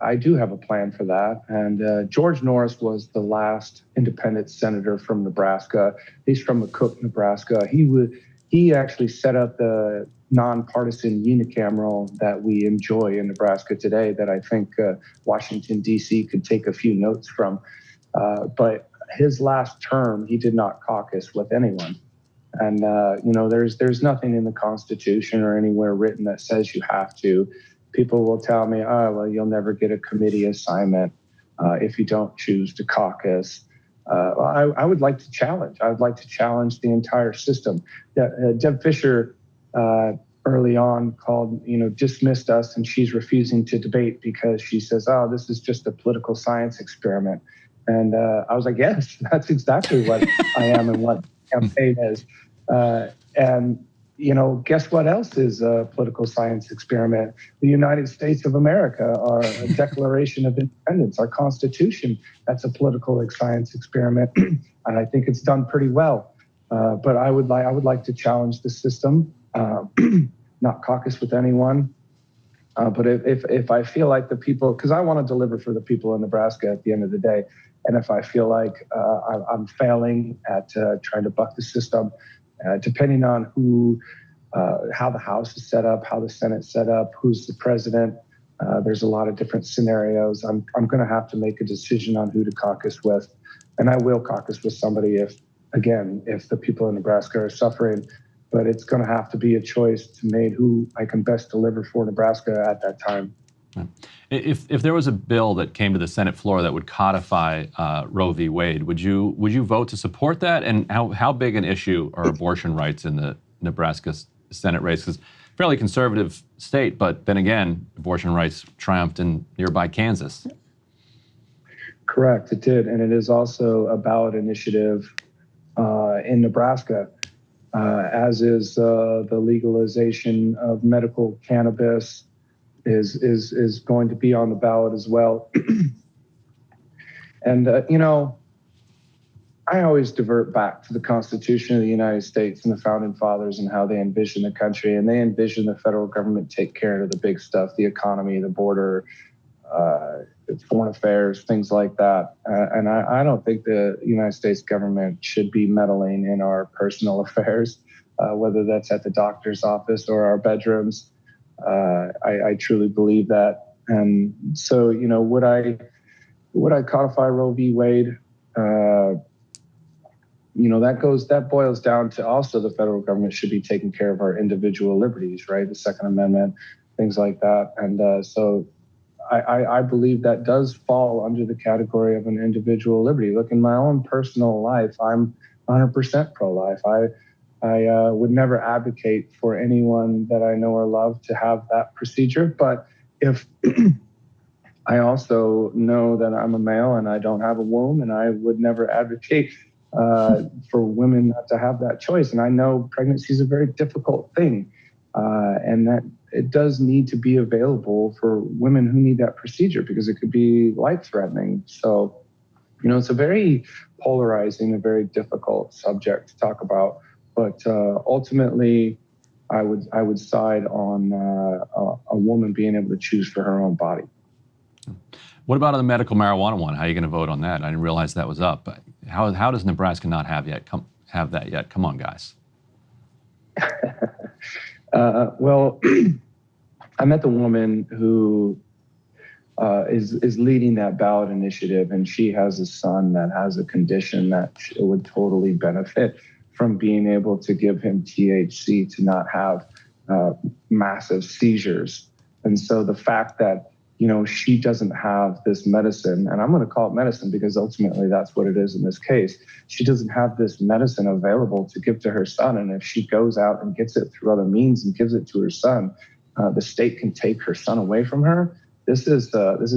I do have a plan for that. And George Norris was the last independent senator from Nebraska. He's from McCook, Nebraska. He actually set up the nonpartisan unicameral that we enjoy in Nebraska today that I think Washington, D.C. could take a few notes from. But his last term, he did not caucus with anyone. And, there's nothing in the Constitution or anywhere written that says you have to. People will tell me, you'll never get a committee assignment if you don't choose to caucus. I would like to challenge. I would like to challenge the entire system. Deb Fischer early on dismissed us, and she's refusing to debate because she says, this is just a political science experiment. And I was like, yes, that's exactly what I am and what campaign is. And, guess what else is a political science experiment? The United States of America, our Declaration of Independence, our Constitution, that's a political science experiment. And I think it's done pretty well. But I would like to challenge the system, not caucus with anyone. But if I feel like the people, because I want to deliver for the people in Nebraska at the end of the day, and if I feel like I'm failing at trying to buck the system, depending on how the House is set up, how the Senate's set up, who's the president, there's a lot of different scenarios. I'm going to have to make a decision on who to caucus with, and I will caucus with somebody if the people in Nebraska are suffering. But it's going to have to be a choice to make who I can best deliver for Nebraska at that time.
If there was a bill that came to the Senate floor that would codify Roe v. Wade, would you vote to support that? And how big an issue are abortion rights in the Nebraska Senate race? Because fairly conservative state, but then again, abortion rights triumphed in nearby Kansas.
Correct, it did, and it is also a ballot initiative in Nebraska. As is the legalization of medical cannabis is going to be on the ballot as well. And, I always divert back to the Constitution of the United States and the Founding Fathers and how they envision the country. And they envision the federal government take care of the big stuff, the economy, the border, foreign affairs, things like that. And I don't think the United States government should be meddling in our personal affairs, whether that's at the doctor's office or our bedrooms. I truly believe that. And so, would I codify Roe v. Wade? That boils down to also the federal government should be taking care of our individual liberties, right? The Second Amendment, things like that. And so I believe that does fall under the category of an individual liberty. Look, in my own personal life, I'm 100% pro-life. I would never advocate for anyone that I know or love to have that procedure. But if I also know that I'm a male and I don't have a womb, and I would never advocate for women not to have that choice. And I know pregnancy is a very difficult thing, and that it does need to be available for women who need that procedure because it could be life-threatening. So, it's a very polarizing, a very difficult subject to talk about. But ultimately, I would side on a woman being able to choose for her own body.
What about on the medical marijuana one? How are you going to vote on that? I didn't realize that was up. How does Nebraska not have that yet? Come on, guys.
Well, I met the woman who is leading that ballot initiative, and she has a son that has a condition that would totally benefit from being able to give him THC to not have massive seizures. And so the fact that she doesn't have this medicine, and I'm going to call it medicine because ultimately that's what it is in this case. She doesn't have this medicine available to give to her son. And if she goes out and gets it through other means and gives it to her son, the state can take her son away from her. This is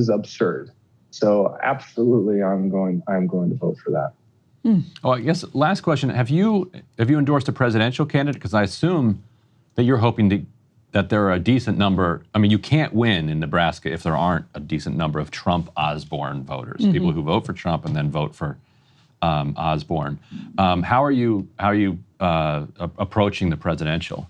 absurd. So absolutely, I'm going to vote for that.
Oh, I guess last question: Have you endorsed a presidential candidate? Because I assume that you're hoping that there are a decent number. I mean, you can't win in Nebraska if there aren't a decent number of Trump-Osborne voters, people who vote for Trump and then vote for Osborne. How are you approaching the presidential?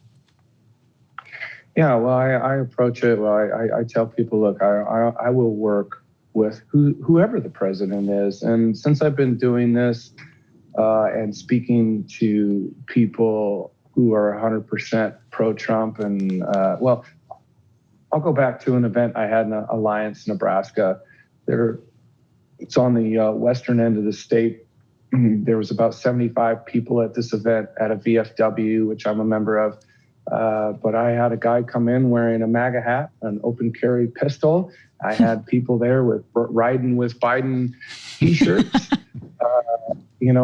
Yeah, well, I approach it. Well, I tell people, look, I will work with whoever the president is. And since I've been doing this and speaking to people who are 100% pro-Trump, and well, I'll go back to an event I had in Alliance, Nebraska. It's on the western end of the state. There was about 75 people at this event at a VFW, which I'm a member of. But I had a guy come in wearing a MAGA hat, an open carry pistol. I had people there with riding with Biden T-shirts.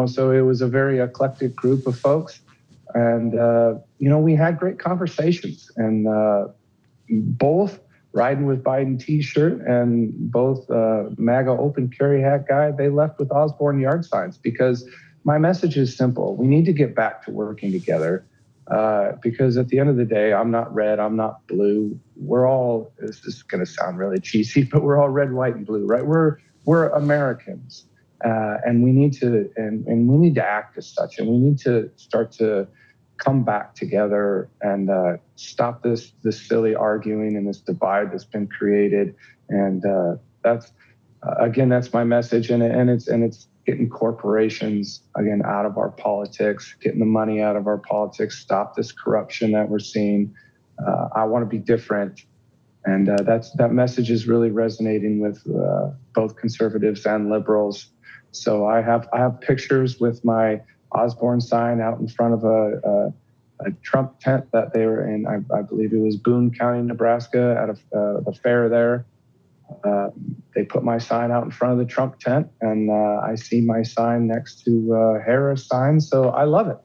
So it was a very eclectic group of folks. And, we had great conversations. And both riding with Biden t-shirt, and both MAGA open carry hat guy, they left with Osborne yard signs, because my message is simple. We need to get back to working together, because at the end of the day, I'm not red, I'm not blue. We're all, this is going to sound really cheesy, but we're all red, white, and blue, right? We're Americans, and we need to act as such, and we need to start to come back together and stop this silly arguing and this divide that's been created. And that's my message. And it's getting corporations again out of our politics, getting the money out of our politics, stop this corruption that we're seeing. I want to be different. And that message is really resonating with both conservatives and liberals. So I have pictures with my Osborne sign out in front of a Trump tent that they were in. I believe it was Boone County, Nebraska, at the fair there. They put my sign out in front of the Trump tent, and I see my sign next to Harris' sign. So I love it.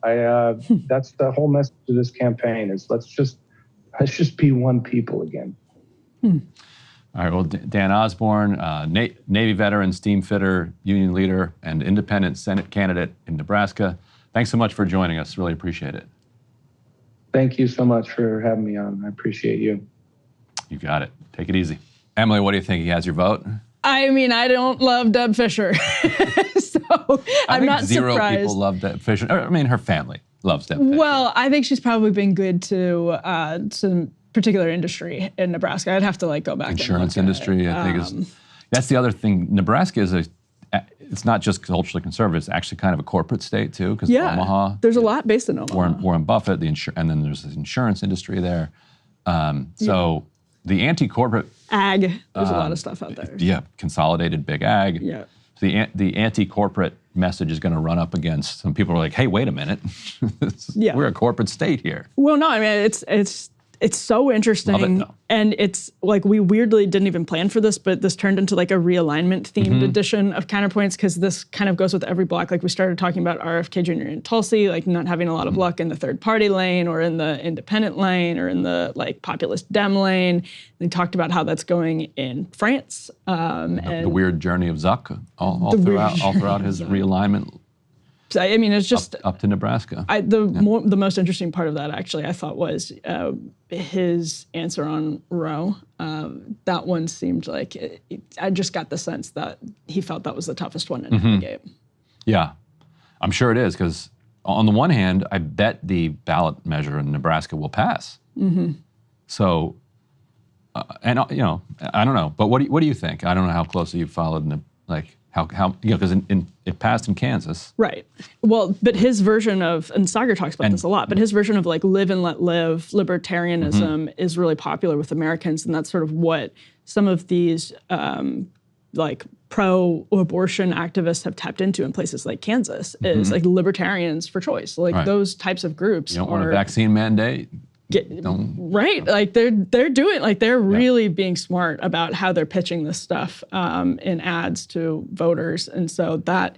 That's the whole message of this campaign: is let's just be one people again.
All right. Well, Dan Osborne, Navy veteran, steam fitter, union leader, and independent Senate candidate in Nebraska. Thanks so much for joining us. Really appreciate it.
Thank you so much for having me on. I appreciate you.
You got it. Take it easy. Emily, what do you think? He has your vote?
I mean, I don't love Deb Fisher, so I'm not
zero
surprised.
People love Deb Fisher. I mean, her family loves Deb Fisher.
Well, I think she's probably been good to some particular industry in Nebraska. I'd have to go back.
Insurance industry, I think that's the other thing. Nebraska is it's not just culturally conservative. It's actually kind of a corporate state too, because Omaha.
There's a lot based in Omaha.
Warren Buffett, and then there's the insurance industry there. So the anti-corporate
ag. There's a lot of stuff out there.
Yeah, consolidated big ag.
Yeah.
The anti-corporate message is going to run up against some people. Are like, hey, wait a minute, we're a corporate state here.
Well, no, I mean it's so interesting.
Love it, though.
And it's we weirdly didn't even plan for this, but this turned into a realignment themed edition of Counterpoints, because this kind of goes with every block. We started talking about RFK Jr. and Tulsi, not having a lot of luck in the third party lane or in the independent lane or in the populist Dem lane. They talked about how that's going in France. And
the weird journey of Zuck all throughout his realignment.
I mean, it's just
up to Nebraska.
The most interesting part of that, actually, I thought, was his answer on Roe. That one seemed I just got the sense that he felt that was the toughest one to navigate.
Yeah, I'm sure it is, because on the one hand, I bet the ballot measure in Nebraska will pass. So, I don't know, but what do you think? I don't know how closely you've followed how because it passed in Kansas.
Right. Well, but his version of, and Sagar talks about this a lot, but his version of live and let live, libertarianism is really popular with Americans, and that's sort of what some of these pro-abortion activists have tapped into in places like Kansas, is libertarians for choice. Those types of groups.
You don't want a vaccine mandate?
Right, they're doing, they're really being smart about how they're pitching this stuff in ads to voters, and so that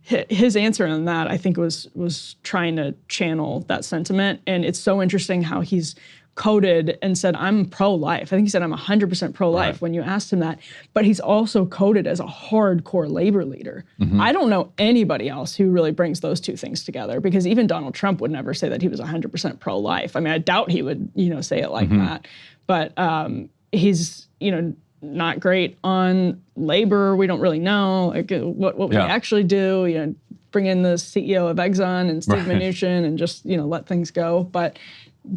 his answer on that, I think, was trying to channel that sentiment. And it's so interesting how he's coded and said, I'm pro-life. I think he said, I'm 100% pro-life when you asked him that. But he's also coded as a hardcore labor leader. I don't know anybody else who really brings those two things together, because even Donald Trump would never say that he was 100% pro-life. I mean, I doubt he would, say it like that. But he's, not great on labor. We don't really know what we actually do. Bring in the CEO of Exxon and Steve Mnuchin and just, let things go. But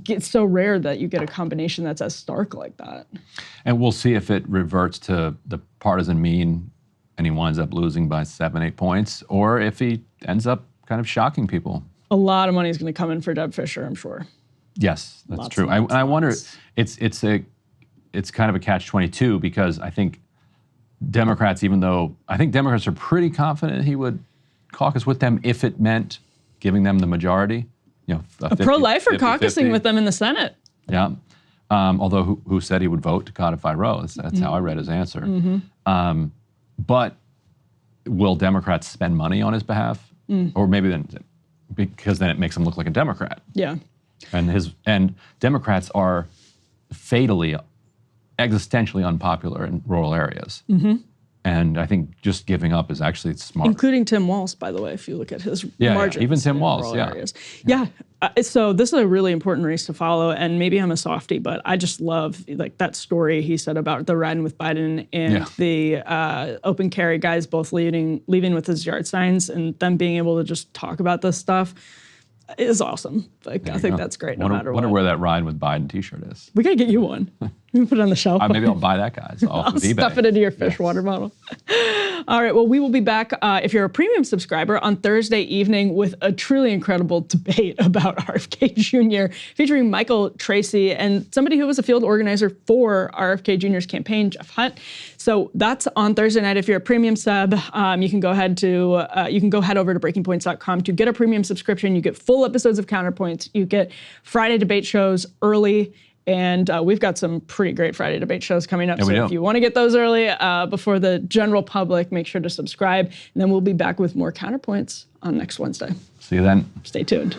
it's so rare that you get a combination that's as stark like that.
And we'll see if it reverts to the partisan mean and he winds up losing by 7-8 points, or if he ends up kind of shocking people.
A lot of money is going to come in for Deb Fisher, I'm sure.
Yes, that's true. I wonder, it's kind of a catch-22, because I think Democrats, I think Democrats are pretty confident he would caucus with them if it meant giving them the majority.
A pro-lifer caucusing with them in the Senate.
Yeah. Although who said he would vote to codify Roe? That's how I read his answer. But will Democrats spend money on his behalf? Or maybe because then it makes him look like a Democrat.
Yeah.
And Democrats are fatally existentially unpopular in rural areas. And I think just giving up is actually smart.
Including Tim Walz, by the way, if you look at his margins.
Even Tim
in
Walz,
rural areas. So this is a really important race to follow, and maybe I'm a softie, but I just love like that story he said about the riding with Biden and the open carry guys both leaving with his yard signs, and them being able to just talk about this stuff is awesome. Like I think that's great no matter what.
Wonder where that Ride with Biden t-shirt is.
We gotta get you one. You can put it on the shelf.
Maybe I'll buy that guy's off of eBay.
Stuff it into your fish water bottle. All right, well, we will be back, if you're a premium subscriber, on Thursday evening with a truly incredible debate about RFK Jr., featuring Michael Tracy and somebody who was a field organizer for RFK Jr.'s campaign, Jeff Hunt. So that's on Thursday night. If you're a premium sub, you can go head over to breakingpoints.com to get a premium subscription. You get full episodes of Counterpoints. You get Friday debate shows early. And we've got some pretty great Friday debate shows coming up. So if you want to get those early before the general public, make sure to subscribe. And then we'll be back with more Counterpoints on next Wednesday.
See you then.
Stay tuned.